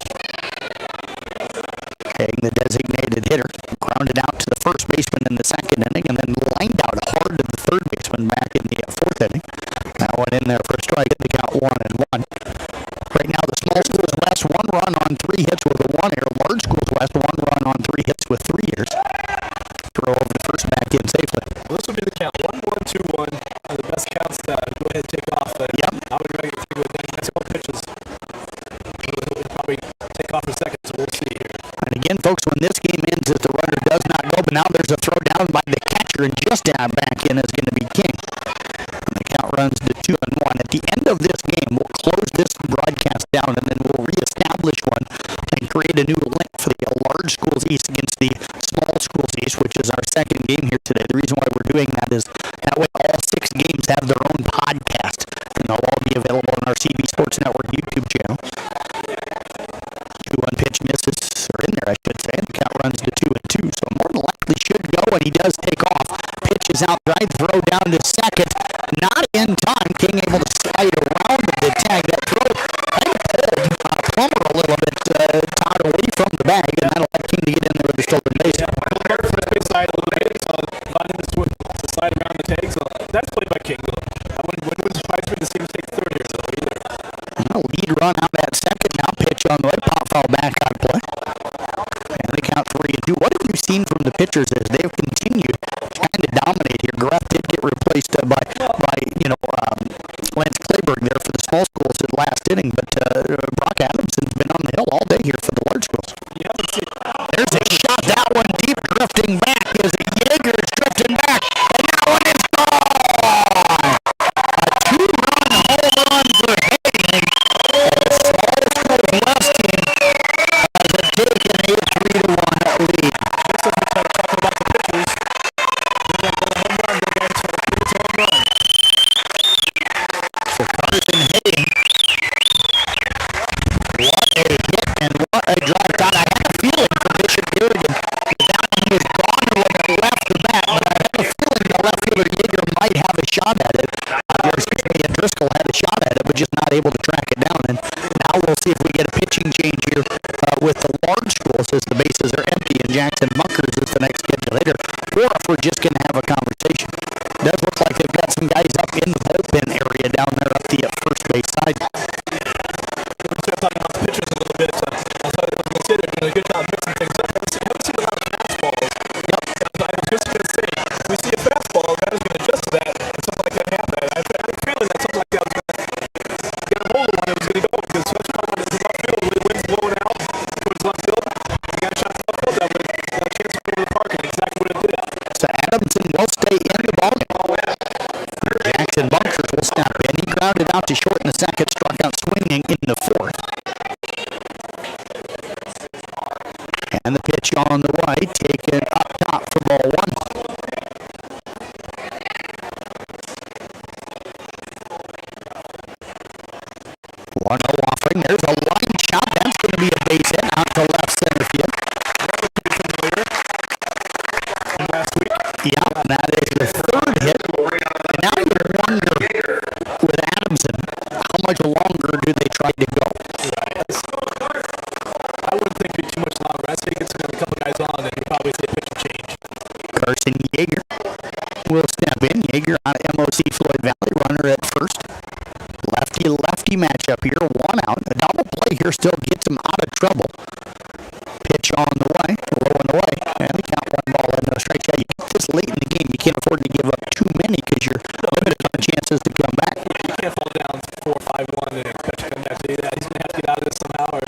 Taking the designated hitter, grounded out to the first baseman in the 2nd inning, and then lined out hard to the 3rd baseman back in the 4th inning. That one in there for a strike at the count 1-1. Right now, the small schools West 1 run on 3 hits with a 1 error. Large schools West 1 run on 3 hits with 3 errors. Throw over the first back in safely. Well, this will be the count 1-1-2-1. The best counts to go ahead and take off. Yep. I would recommend nice pitches. But now there's a throw down by the catcher, and just out back in is going to be King. And the count runs to 2-1. At the end of this game, we'll close this broadcast down, and then we'll reestablish one and create a new link for the large schools east against the small schools east, which is our second game here today. The reason why we're doing that is that way all 6 games have their own podcast, and they'll all be available on our CB Sports Network YouTube channel. 2-1 pitch misses, or in there I should say, and the count runs to 2-2, so more than likely should go, and he does take off. Pitch is out right, throw down to second, not in time. King able to slide around the tag. That throw kind of pulled Plummer a little bit, tied away from the bag, and that'll let King to get in there with the stolen base. Yeah, first side a little bit, so finding the slide around the tag, so that's played by King. I wouldn't be surprised for the same take third here, so either. Lead run out that second, now pitch on the way, pop foul back out of play. And they count 3-2. What have you seen from the pitchers as they've continued trying to dominate here? Graff did get replaced by Lance Clayberg there for the small schools at last inning, but Brock Adamson's been on the hill all day here for the large schools. There's a shot, that one deep, drifting back as Yeager is drifting back, and that one is gone! A 2-run home run for Haying, and the small school West team has taken a 3-1 lead. So Carson Haying, what a hit and what a drive. God, I had a feeling for Bishop Garrigan that one was gone when it left the bat, but I have a feeling the left fielder Yeager might have a shot at it. And Driscoll had a shot at it, but just not able to track it down. And now we'll see if we get a pitching change here with the large schools as the bases are empty, and Jackson Bunkers is the next scheduled hitter, or if we're just going to have a conversation. It does look like they've got some guys up in the bullpen area down there up the first base side. Talking about the pitchers a little bit, I thought I was going to say they're doing a good job mixing things up. I haven't seen a lot of fastballs. Yep. I was just going to say, if we see a fastball, that is going to adjust to that, and something like that happened. I had a feeling that something like that was going to get a hold of one that was going to go, because especially when it's in left field, when the wind's blowing out towards left field, you got a shot to left field, that would have a chance to go to the park, and exactly what it did. So Adamson will stay in the ballgame. Jackson Bunkers will step in. He grounded out to short in the second, struck out swinging in the fourth. And the pitch on the way, taken up top for ball 1. 1-0 offering. There's a line shot. That's going to be a base hit out to left center field. Yeah, that is the third hit. And now you wonder with Adamson, how much longer do they try to go? I wouldn't think it'd be too much longer. I think it's going to be a couple guys on, and you probably say pitch and change. Carson Yeager will step in. Yeager out of MOC Floyd Valley, runner at first. Lefty matchup here, 1 out. A double play here still gets him out of trouble. Pitch on the way, low and away, and they count 1 ball and no strikes. Yeah, you get this late in the game, you can't afford to give up too many because you're limited on chances to come back. You can't fall down 4-5-1 and expect to come back to that. He's going to have to get out of this somehow.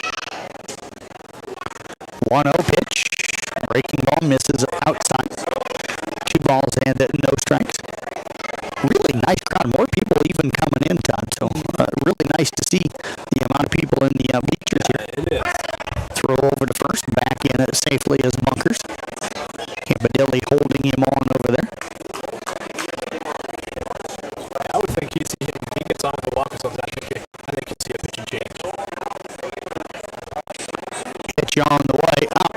1-0 pitch, breaking ball, misses outside. 2 balls and no strikes. Really nice crowd. More people even coming in, Todd. So really nice to see the amount of people in the bleachers here. It is. Throw over to first, back in it safely as Bunkers. Campadilli holding him on over there. I would think you'd see him, if he gets on with the walk or something, I think you'd see a pitch and change. Pitch on the way up.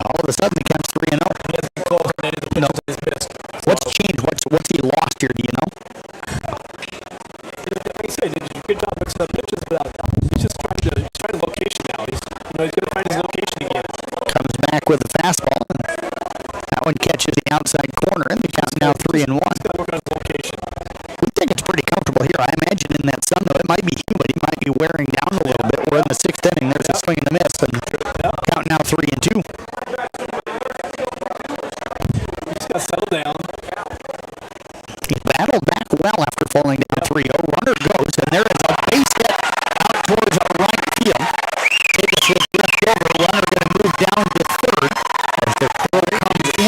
All of a sudden it comes 3-0. He hasn't been close on any of the pitches he's missed. What's changed? What's he lost here, do you know? Like I said, he did a good job mixing up pitches, but he's just trying to location now. He's going to find his location again. Comes back with a fastball. That one catches the outside corner, and the count's now 3-1. He's got to work on his location. We think it's pretty comfortable here. I imagine in that sun, though, it might be humid. He might be wearing down a little bit. We're in the 6th inning. There's a swing and a miss, and count now 3-2. He's got to settle down. He battled back well after falling down 3-0. Runner goes, and there is a base hit out towards our right field. Take a switch left over. Runner going to move down to third as the throw comes in.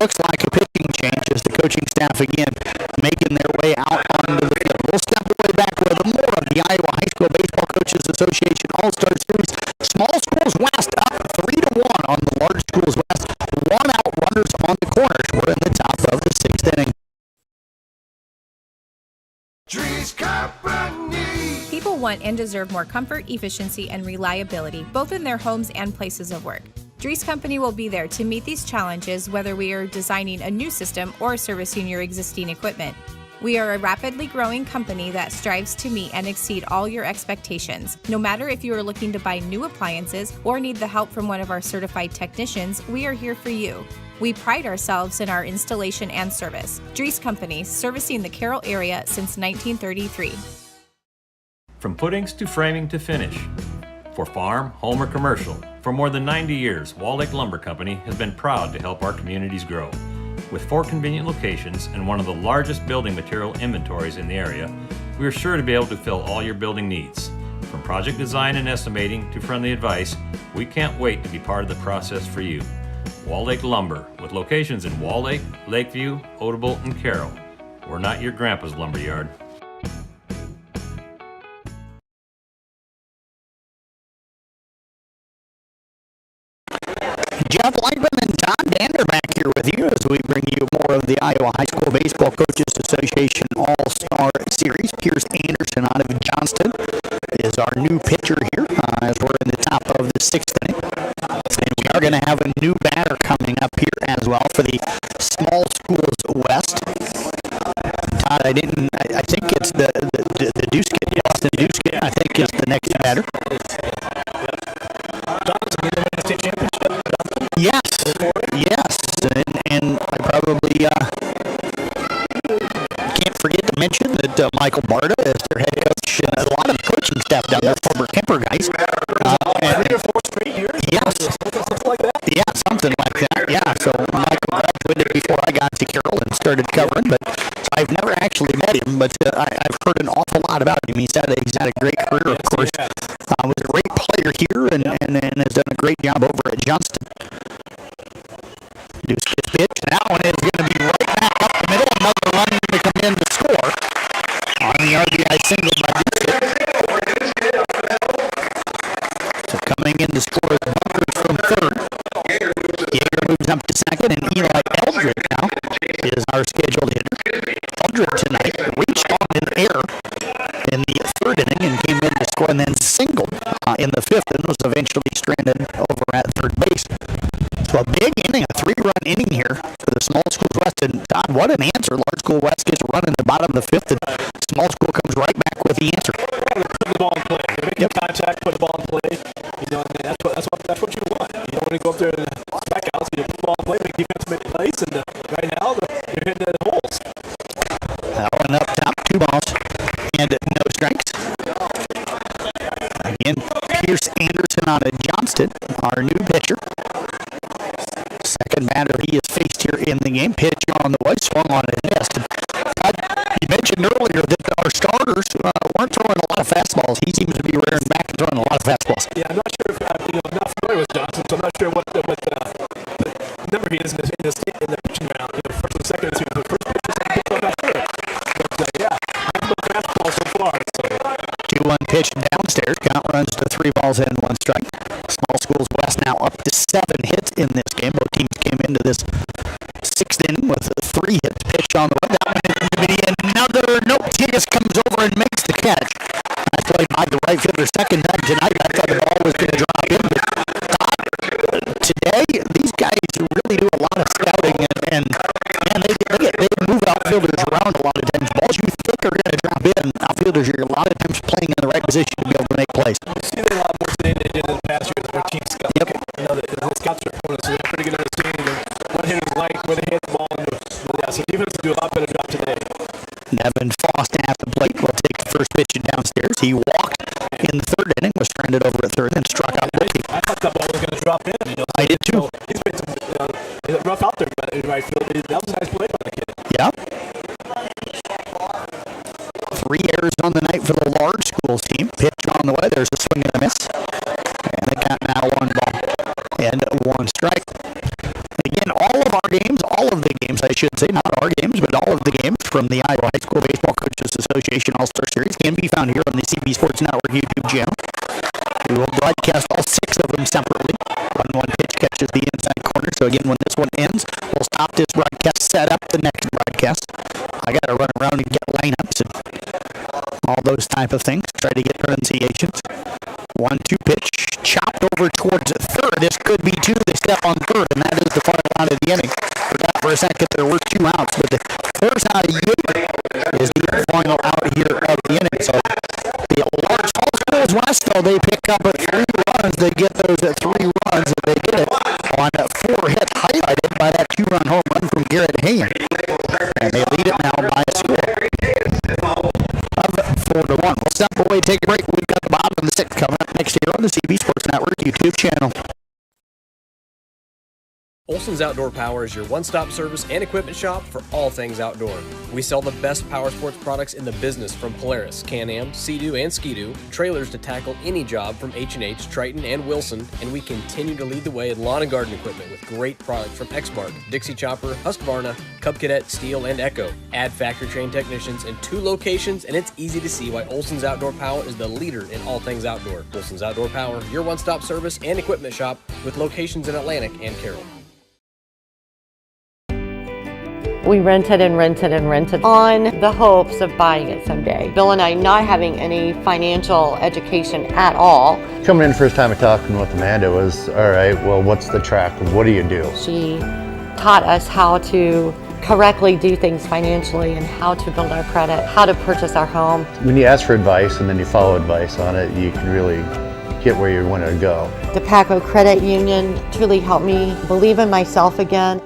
looks like a pitching change as the coaching staff again making their way out onto the field. We'll step away back with more of the Iowa High School Baseball Coaches Association All-Star Series. Small Schools West up 3-1 on the Large Schools West. One out, runners on the corners. We're in the top of the 6th inning. People want and deserve more comfort, efficiency, and reliability, both in their homes and places of work. Dries Company will be there to meet these challenges, whether we are designing a new system or servicing your existing equipment. We are a rapidly growing company that strives to meet and exceed all your expectations. No matter if you are looking to buy new appliances or need the help from one of our certified technicians, we are here for you. We pride ourselves in our installation and service. Dries Company, servicing the Carroll area since 1933. From footings to framing to finish. For farm, home, or commercial, for more than 90 years, Wall Lake Lumber Company has been proud to help our communities grow. With 4 convenient locations and one of the largest building material inventories in the area, we are sure to be able to fill all your building needs. From project design and estimating to friendly advice, we can't wait to be part of the process for you. Wall Lake Lumber, with locations in Wall Lake, Lakeview, Odebolt, and Carroll. We're not your grandpa's lumberyard. Jeff Langman and Todd Dander back here with you as we bring you more of the Iowa High School Baseball Coaches Association All-Star Series. Pierce Anderson out of Johnston is our new pitcher here as we're in the top of the 6th inning. And we are going to have a new batter coming up here as well for the Small Schools West. Todd, I think it's the Duskett, Austin Duskett, I think is the next batter. Yes, and I probably can't forget to mention that Michael Barta is their head coach and a lot of coaching staff down there, former Kemper guys. 3 or 4 straight years? Yes. Something like that? Yeah, something like that. Yeah, so Michael graduated before I got to Carroll and started covering, but so I've never actually met him, but I've heard an awful lot about him. He's had a great career, of course. Was a great player here and has done a great job over at Johnston. Duskett pitch. That one is going to be right back up the middle. Another run to come in to score on the RBI single by Duskett. So coming in to score is Bunkers from third. Yeager moves up to second, and Eli Eldred now is our scheduled hitter. Eldred tonight reached on an error in the 3rd inning and came in to score and then singled in the 5th and was eventually stranded over at third base. So a big inning, a 3-run inning here for the Small Schools West. And Todd, what an answer. Large School West gets a run in the bottom of the 5th, and Small School comes right back with the answer. Put the ball in play. Make contact, put the ball in play. You know, and that's what you want. You don't want to go up there and back out, so you put the ball in play, make defense make plays, and right now you're hitting the holes. That one up top, 2 balls and no strikes. Again, Pierce Anderson out of Johnston, our new pitcher. Second batter he has faced here in the game. Pitch on the way, swung on and missed. You mentioned earlier that our starters weren't throwing a lot of fastballs. He seems to be rearing back and throwing a lot of fastballs. Yeah, I'm not sure if I'm not familiar with Johnson, so I'm not sure what number he is in the pitching round. First and second, the first pitch is I'm not sure. But yeah, no fastball so far. So. 2-1 pitch downstairs. Count runs to 3 balls and 1 strike. Small Schools West now up to 7 hits in this game. Both teams came into this 6th inning with 3 hits pitched on the way. That one is going to be another. Nope, Tigas comes over and makes the catch. I played by the right fielder second time tonight. I thought the ball was going to drop in, but today these guys really do a lot of scouting and they move outfielders around a lot of times. Balls you think are going to drop in, outfielders are a lot of times playing in the right position to be able to make plays. You see that a lot more today than they did in the past years where teams scout. Yep. You know, the scouts are opponents, so they're pretty good understanding of what hitters like, where they hit the ball. So defense will do a lot better job today. Nevin Frost at the plate will take the first pitch downstairs. He walked in the 3rd inning, was stranded over at 3rd, and struck out looking. I thought that ball was going to drop in. You know, so I did too. So he's made some rough out there in right field. That was a nice play by the kid. Yeah. 3 errors on the night for the Large Schools team. Pitch on the way. There's a swing and a miss. And they got now 1 ball and 1 strike. Again, all of our games, all of I should say, not our games, but all of the games from the Iowa High School Baseball Coaches Association All-Star Series can be found here on the CB Sports Network YouTube channel. We will broadcast all 6 of them separately. One pitch catches the inside corner. So again, when this one ends, we'll stop this broadcast, set up the next broadcast. I got to run around and get lineups and all those type of things. Try to get pronunciations. 1-2 pitch, chopped over towards third. This could be 2. They step on third, and that is the final out of the inning. Forgot for a second there were 2 outs, but the first out of the inning is the final out here of the inning. So the large All Schools West, though, they pick up 3 runs. They get those 3 runs, and they get it on a 4 hit, highlighted by that 2-run home run from Garrett Hayen. And they lead it now by a score of 4-1. We'll step away, take a break. We've got the bottom of the 6th coming up next here on the CB Sports Network YouTube channel. Olson's Outdoor Power is your one-stop service and equipment shop for all things outdoor. We sell the best power sports products in the business from Polaris, Can-Am, Sea-Doo, and Ski-Doo, trailers to tackle any job from H&H, Triton, and Wilson, and we continue to lead the way in lawn and garden equipment with great products from Exmark, Dixie Chopper, Husqvarna, Cub Cadet, Steel, and Echo. Add factory-trained technicians in 2 locations, and it's easy to see why Olson's Outdoor Power is the leader in all things outdoor. Olson's Outdoor Power, your one-stop service and equipment shop with locations in Atlantic and Carroll. We rented and rented and rented on the hopes of buying it someday. Bill and I not having any financial education at all. Coming in first time talking with Amanda was, all right, well, what's the track? What do you do? She taught us how to correctly do things financially and how to build our credit, how to purchase our home. When you ask for advice and then you follow advice on it, you can really get where you want to go. The Paco Credit Union truly helped me believe in myself again.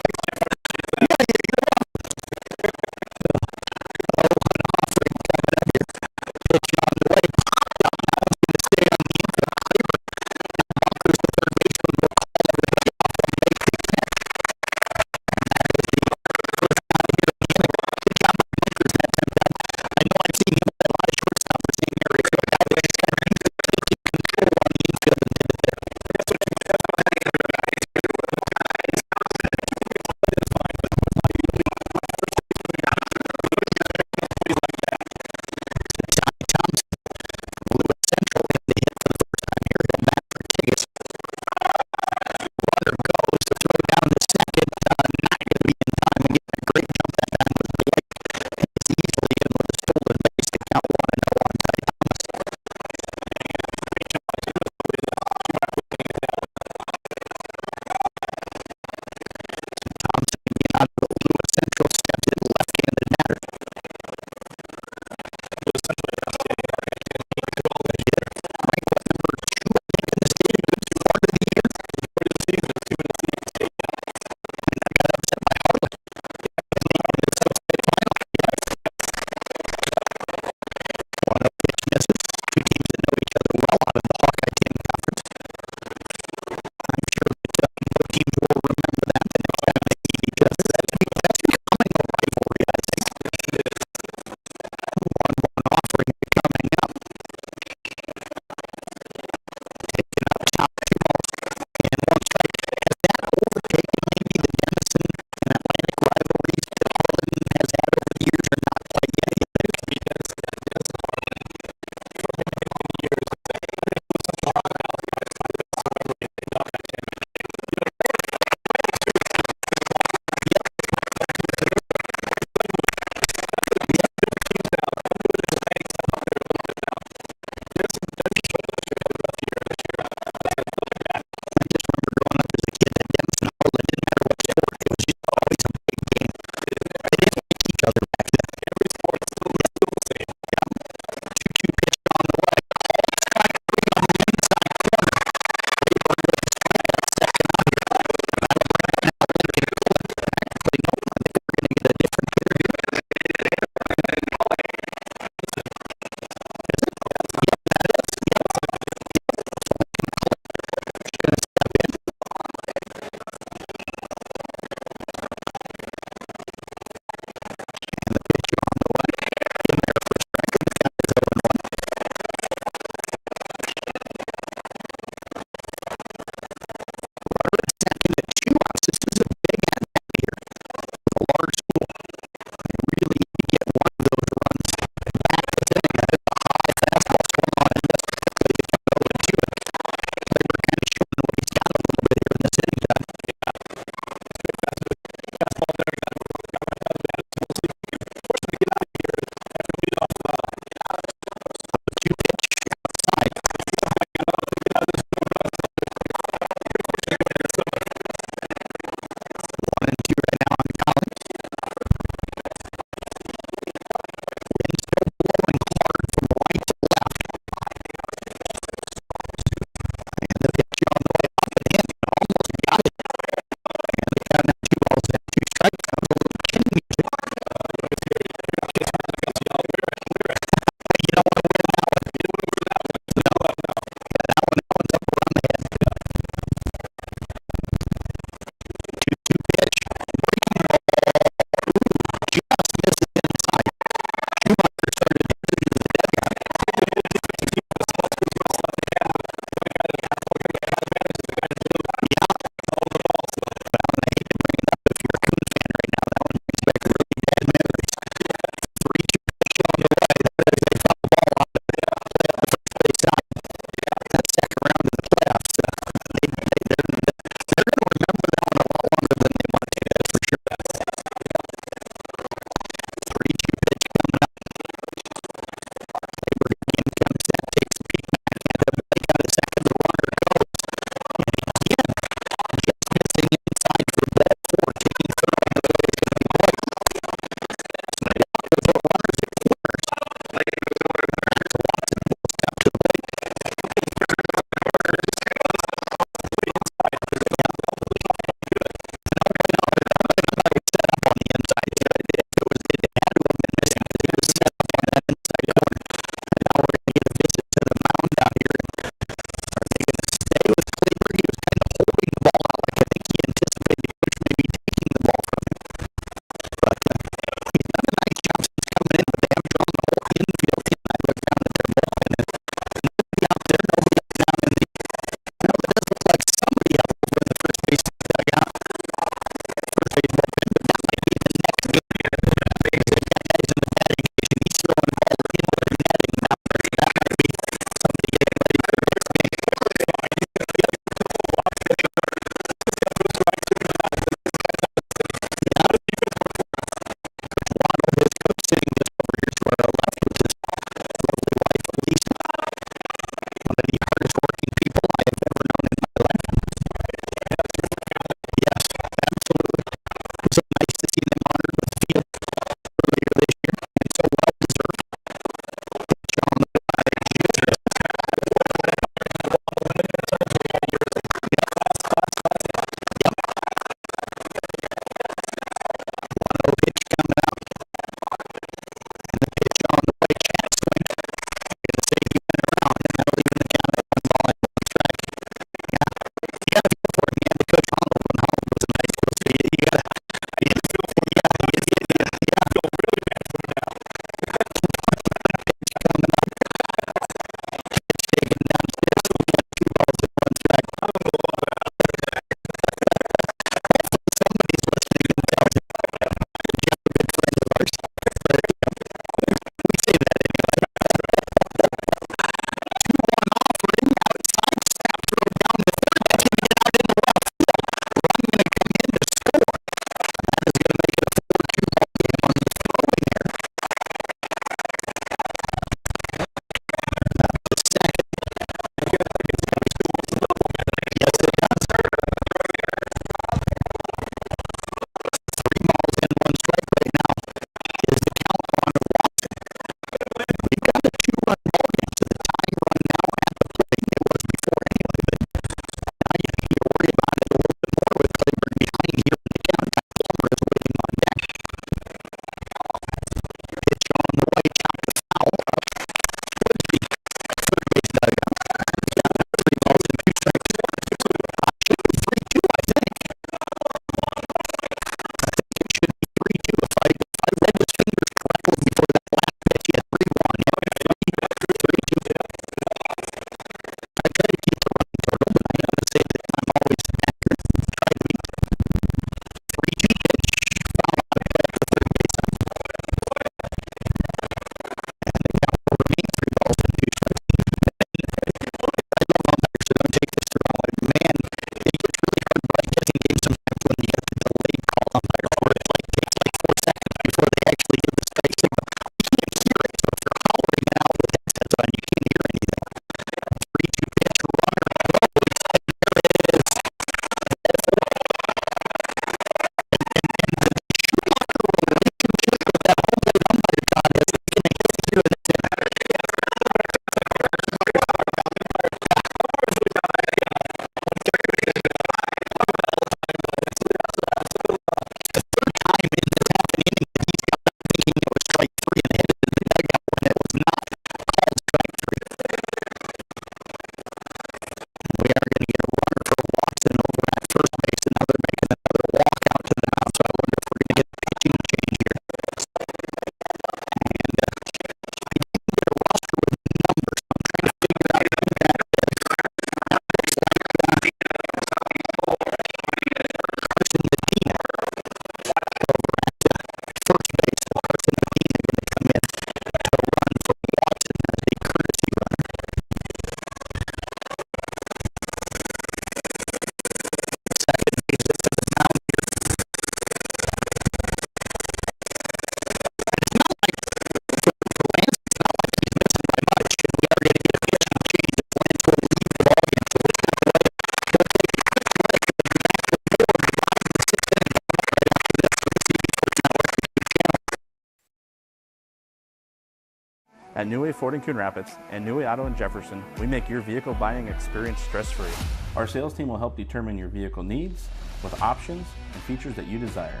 At New Way Ford in Coon Rapids and New Way Auto in Jefferson, we make your vehicle buying experience stress-free. Our sales team will help determine your vehicle needs with options and features that you desire.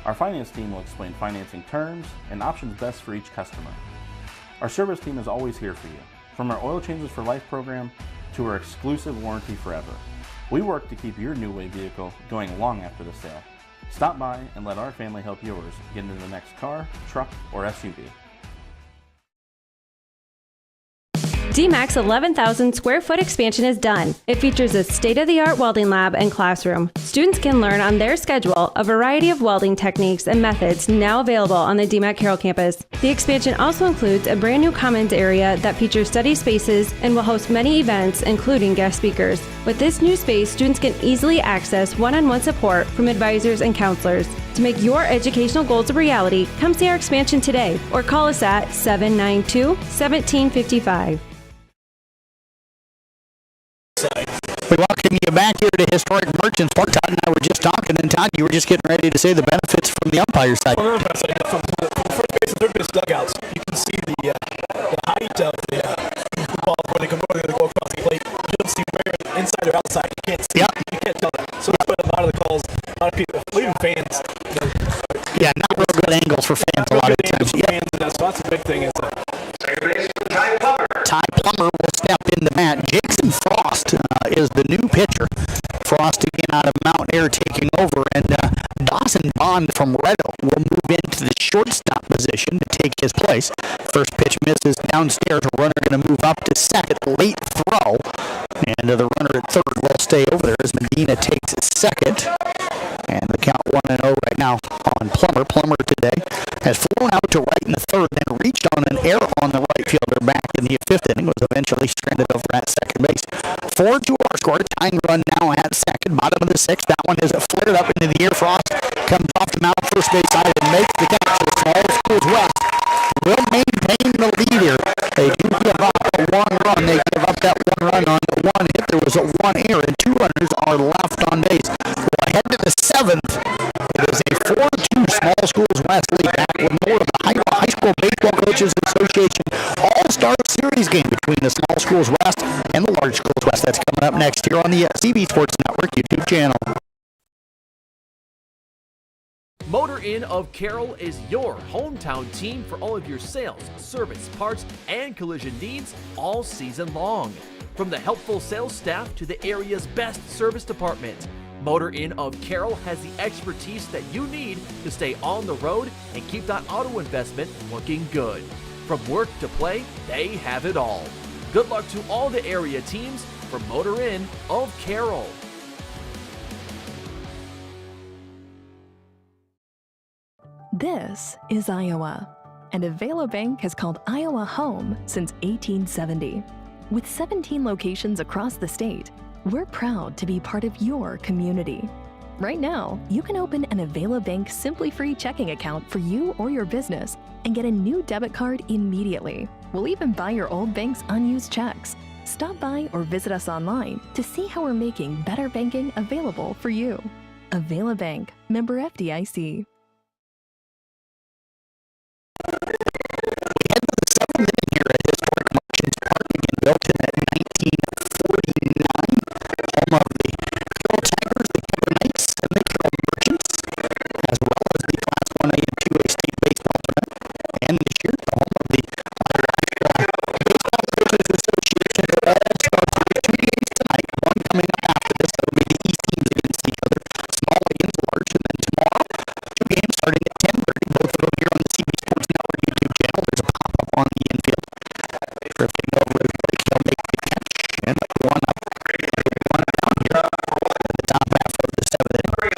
Our finance team will explain financing terms and options best for each customer. Our service team is always here for you, from our Oil Changes for Life program to our exclusive warranty forever. We work to keep your New Way vehicle going long after the sale. Stop by and let our family help yours get into the next car, truck, or SUV. DMAC's 11,000 square foot expansion is done. It features a state-of-the-art welding lab and classroom. Students can learn on their schedule a variety of welding techniques and methods now available on the DMAC Carroll campus. The expansion also includes a brand new commons area that features study spaces and will host many events, including guest speakers. With this new space, students can easily access one-on-one support from advisors and counselors. To make your educational goals a reality, come see our expansion today or call us at 792-1755. We welcome you back here to Historic Merchants Park. Todd and I were just talking, and Todd, you were just getting ready to say the benefits from the umpire side. Well, from first base and third base dugouts, you can see the height of the ball where they go across the plate. You don't see where inside or outside. You can't see. You can't tell that. So that's why a lot of the calls, a lot of people, even fans. Not real good angles for fans a lot of times. So that's a big thing. Ty Plummer will step in the mat. Jason Frost is the new pitcher. Frost again out of Mount Air taking over, and Dawson Bond from Red Oak will move into the shortstop position to take his place. First pitch misses downstairs. Runner going to move up to second. Late throw, and the runner at third will stay over there as Medina takes second. And the count 1-0 right now on Plummer. Plummer today has flown out to right in the third, then reached on an error on the right fielder back in the fifth inning, was eventually stranded over at second base. 4-2 our score. Tying run now at second. Bottom of the sixth. That one is flared up into the air. Frost comes off the mound first base side and makes the catch. The Small Schools West will maintain the lead here. They do give up one run. They give up that one run on one hit. There was a one error, and two runners are left on base. We'll head to the seventh. It is a 4-2 Small Schools West lead. Back with more of the High School Baseball Coaches Association All-Star Series game between the Small Schools West and the Large Schools West. That's coming up next here on the CB Sports Network YouTube channel. Motor Inn of Carroll is your hometown team for all of your sales, service, parts, and collision needs all season long. From the helpful sales staff to the area's best service department, Motor Inn of Carroll has the expertise that you need to stay on the road and keep that auto investment looking good. From work to play, they have it all. Good luck to all the area teams from Motor Inn of Carroll. This is Iowa, and Avelo Bank has called Iowa home since 1870. With 17 locations across the state, we're proud to be part of your community. Right now, you can open an Avelo Bank Simply Free checking account for you or your business and get a new debit card immediately. We'll even buy your old bank's unused checks. Stop by or visit us online to see how we're making better banking available for you. Avelo Bank, member FDIC. Built in at 1949, home of the Carroll Tigers, the Carroll Knights, and the Carroll Merchants, as well as the Class 1A and 2A state baseball tournament. And this year, the home of the Baseball Coaches Association All-Star Series. 2 games tonight, one coming up after this. That will be the East teams against each other. Small against large, and then tomorrow, 2 games starting at 10:30, both of them here on the CB Sports Network YouTube channel. There's a pop-up on the infield. Drifting over to Blake, he'll make the catch, and one up, one down here in the top half of the seventh inning.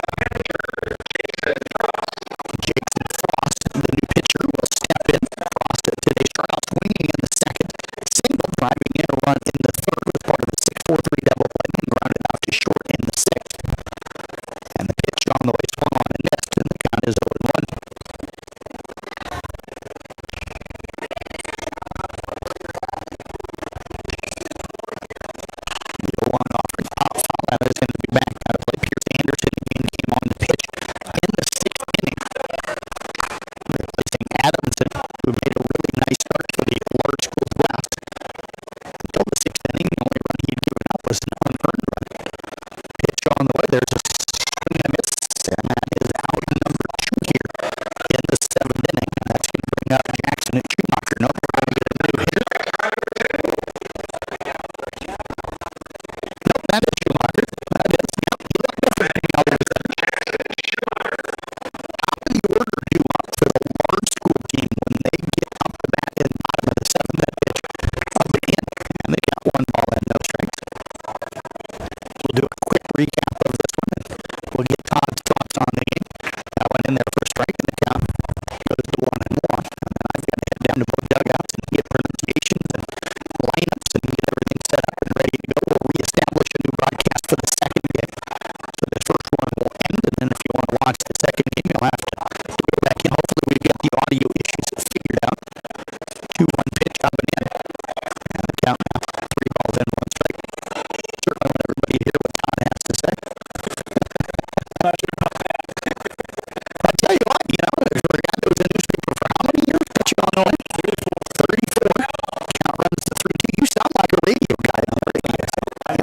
Jason Frost, the new pitcher, will step in. Frost today start out swinging in the second, single driving in a run in the third was part of a 6-4-3 double play and grounded out to short in the sixth. And the pitch on the way swung on and missed, and the count is 0-1. That is going to be back out of play. Pierce Anderson again came on the pitch in the sixth inning, replacing Adamson, who made a really nice start for the Large Brendan Schumacher. No, we're going to get a new hitter. Nope, that is Schumacher. That is, yep, you look different than all of a sudden. How do the order do up for the large school team when they get up the bat in the bottom of the seventh that pitch of the end? And they got 1 ball and no strikes. We'll do a quick recap of this one, and we'll get Todd's thoughts on the game. That went in there for a strike, and the count goes to 1-1. And then I've got to head down to both dugouts and get pronunciations and lineups and get everything set up and ready to go. We'll reestablish a new broadcast for the second game. So the first one will end, and then if you want to watch the second game, you'll have to go back in. Hopefully we've got the audio issues figured out. 2-1 pitch up and in. And the count now, 3 balls and 1 strike. Certainly want everybody to hear what Todd has to say. I tell you what, you know, the guy that was in the newspaper for how many years? Got you on the way? 34. Count runs to 3-2. You sound like a radio guy on the radio. I'm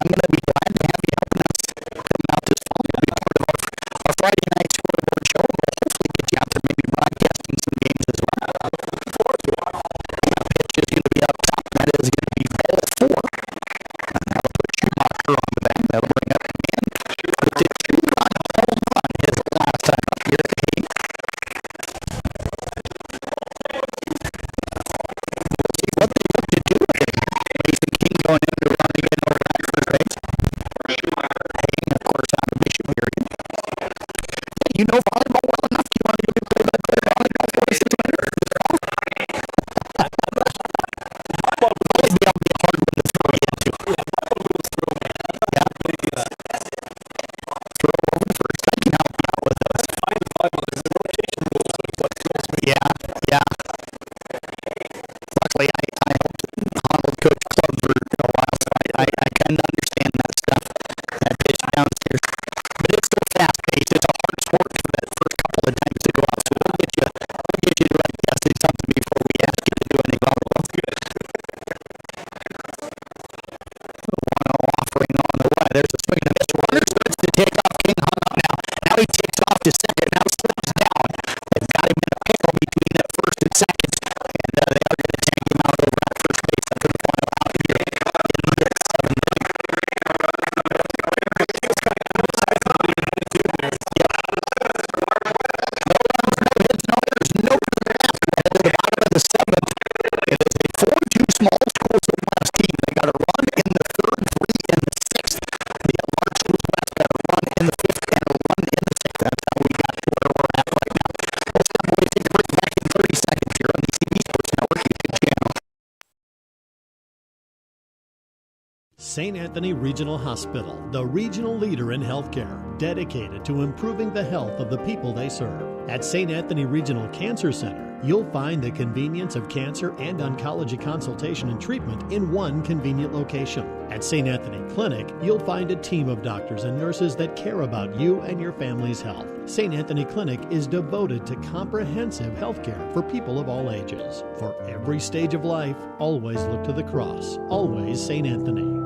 going to be glad to have you helping us come out this fall. You'll be part of our Friday night scoreboard show. We'll hopefully get you out there maybe broadcasting some games as well. Looking forward to it. The pitch is going to be up top. That is going to be ball 4. And that'll put Schumacher on the back. That'll bring up again. With the 2-run home run his last time up here at the game. We'll see what they look to do with it. Mason King going in to run again over at first base. Haying, of course, out of Bishop here again. Hey, you know volleyball well enough. Do you want to go play volleyball for us this winter? Volleyball would be a hard one to throw you into. Yeah. Throw over first. I can help you out with those. Yeah. Luckily, I helped Honnold coach club for a while, so I kind of understand that stuff. That pitch downstairs. But it's still fast-paced. It's a hard sport for that first couple of times to go out, so we'll get you to write guessing something before we ask you to do any volleyball. So 1-0 offering on the way. There's a swing and a miss. Runner starts to take off. King hung up now. Now he takes off to second. Now slips down. They've got him in a pickle between that first and second. And they are going to tank him out over at first base up in the final out here. Getting hit 7-0. No further after that at the bottom of the 7th. It is a 4-2 small schools of West team. They got a run in the 3rd, 3 in the 6th. The large schools of West got a run in the 5th and a run in the 6th. That's how we got to where we're at right now. We'll stop away, take a break back in 30 seconds here on the CB Sports Network YouTube channel. St. Anthony Regional Hospital, the regional leader in healthcare, dedicated to improving the health of the people they serve. At St. Anthony Regional Cancer Center, you'll find the convenience of cancer and oncology consultation and treatment in one convenient location. At St. Anthony Clinic, you'll find a team of doctors and nurses that care about you and your family's health. St. Anthony Clinic is devoted to comprehensive healthcare for people of all ages. For every stage of life, always look to the cross. Always St. Anthony.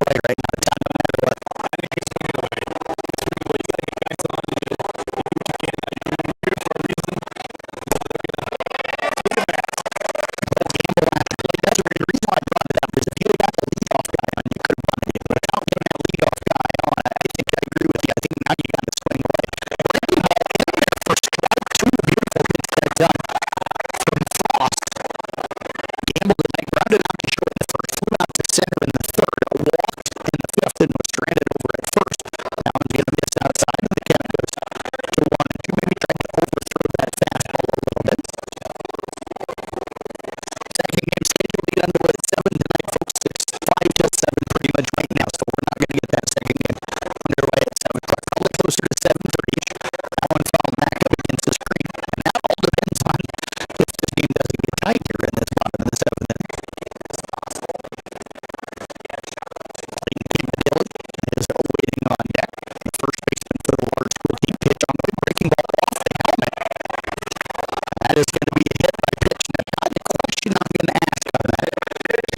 way right now. It's no matter what. The reason why I brought it up is if you had got the leadoff guy on, you could have won it. Without getting that leadoff guy on, I think I agree with you. I think now you got to swing away. Breaking ball in there for strike two. Beautiful hits that done from Frost. Gambled it, like grounded out to short in the first, flew out to center in the third, walked in the fifth, and was stranded over at first. That one's going to miss outside, and the count goes to 1-2. Maybe tried to overthrow that fastball a little bit. Second game scheduled to get underway at 7 tonight, folks. It's 5 till 7 pretty much right now, so we're not going to get that second game underway at 7 o'clock. Probably closer to 7:30-ish. That one fouled back up against the screen, and that all depends on if this game doesn't get tight here in this bottom of the seventh inning. Is waiting on deck. First baseman for the Large School team. Pitch on the way, breaking ball off the helmet. That is going to be a hit by pitch. Now, the question I'm going to ask on that.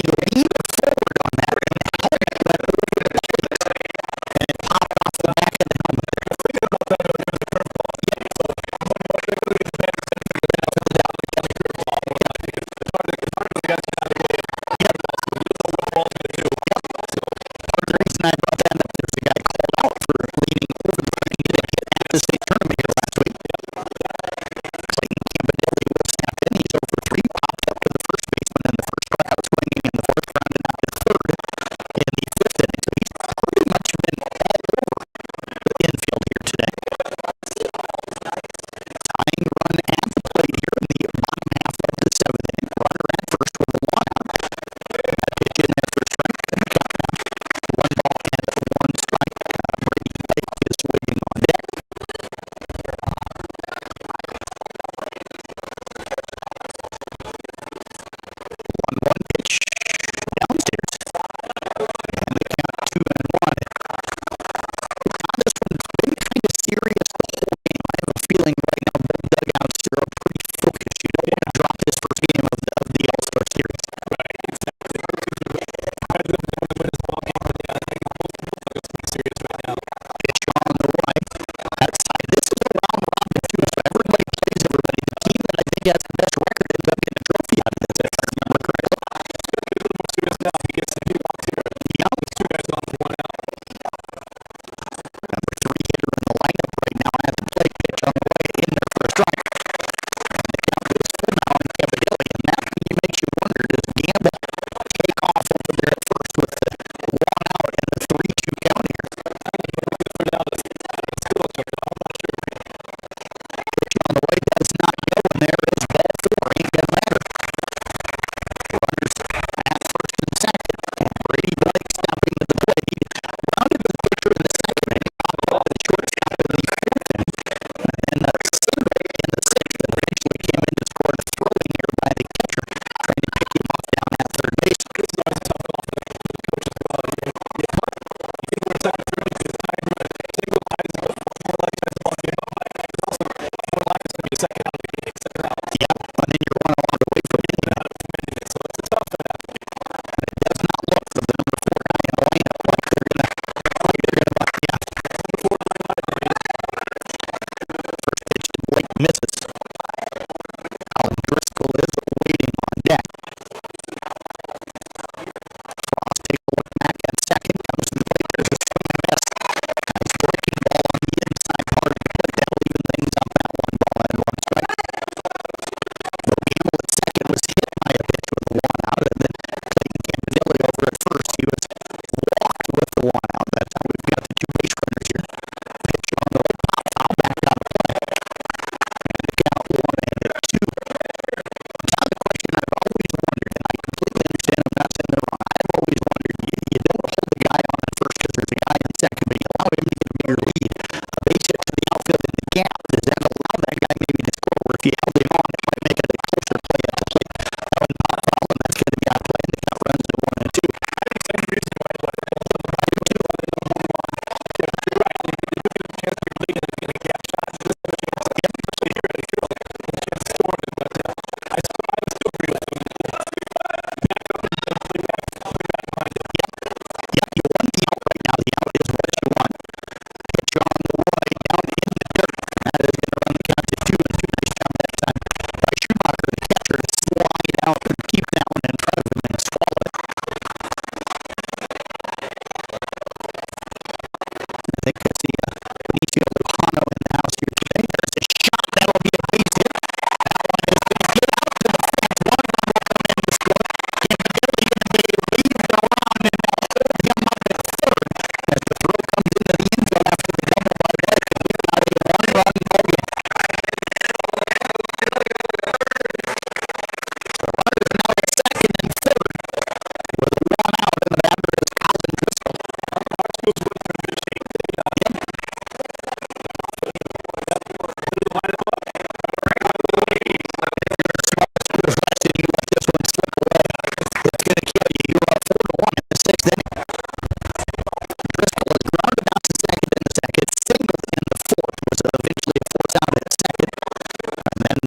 He leaned forward on that, and the helmet went over the plate, and it popped off the back of the helmet. Part of the reason I brought that up, there's a guy called out for leaning over the plate. He didn't hit at the state tournament here last week. Clayton Campanelli will snap in. He's over 3, popped up to the first baseman in the first tryout, swinging in the fourth, grounded out to third in the fifth inning. So he's pretty much been all over the infield here today. Tying run at the plate here in the bottom half of the seventh inning. Runner at first with a one out. That pitch in there for strike. One ball and 1 strike. Brady Blake is waiting on deck. 1-1 pitch downstairs. And the count 2-1. This one's been kind of serious the whole game. I have a feeling right now both dugouts are pretty focused. You don't want to drop this first game of the All-Star Series. Pitch on the way. Outside. This is a round robin too, so everybody plays everybody. The team that I think has the best record ends up getting a trophy out of this, if I remember correctly. Number 3 hitter in the lineup right now at the plate. Pitch on the way in there for a strike. And the count goes full now on Campanelli, and that makes you wonder, does Gamble take off over there at first with the 1 out and a 3-2 count here? Pitch on the way does not go, and there is ball 4. Ain't gonna matter. Runners at first and second. And Brady Blake stopping to the plate. He rounded the pitcher in the second inning, popped up the shortstop in the fifth inning, and then single in the sixth, and eventually came in to score a throwing error by the catcher, trying to pick him off down at third base. Yeah, and then you're 1 out away from it. And it does not look for the number 4 guy in the lineup like they're gonna yeah. First pitch to Blake misses. Alan Driscoll is waiting on deck. Frost takes a look back at second, comes to the plate. There's a swing and miss. Nice breaking ball on the inside part of the plate. That'll even things up at 1 ball and 1 strike. Gamble at second was hit by a pitch with a 1 out, and then Clayton Campanelli over at first. He was walked with the 1 out. That's how we've got the 2 base runners here. Pitch on the way, pop foul back out of play. And the count 1-2. Now the question I've always wondered, and I completely understand, I'm not saying they're wrong. I've always wondered, you don't hold the guy on at first because there's a guy in second, but you allow him to get a bigger lead. A base hit to the outfield in the gap. Does that allow that guy maybe to score? Or if you held him on, it might make it a closer play at the plate. That would not foul, and that's going to be out of play, and the count runs to 1-2. Yeah, you wonder eventually a force out at second. And then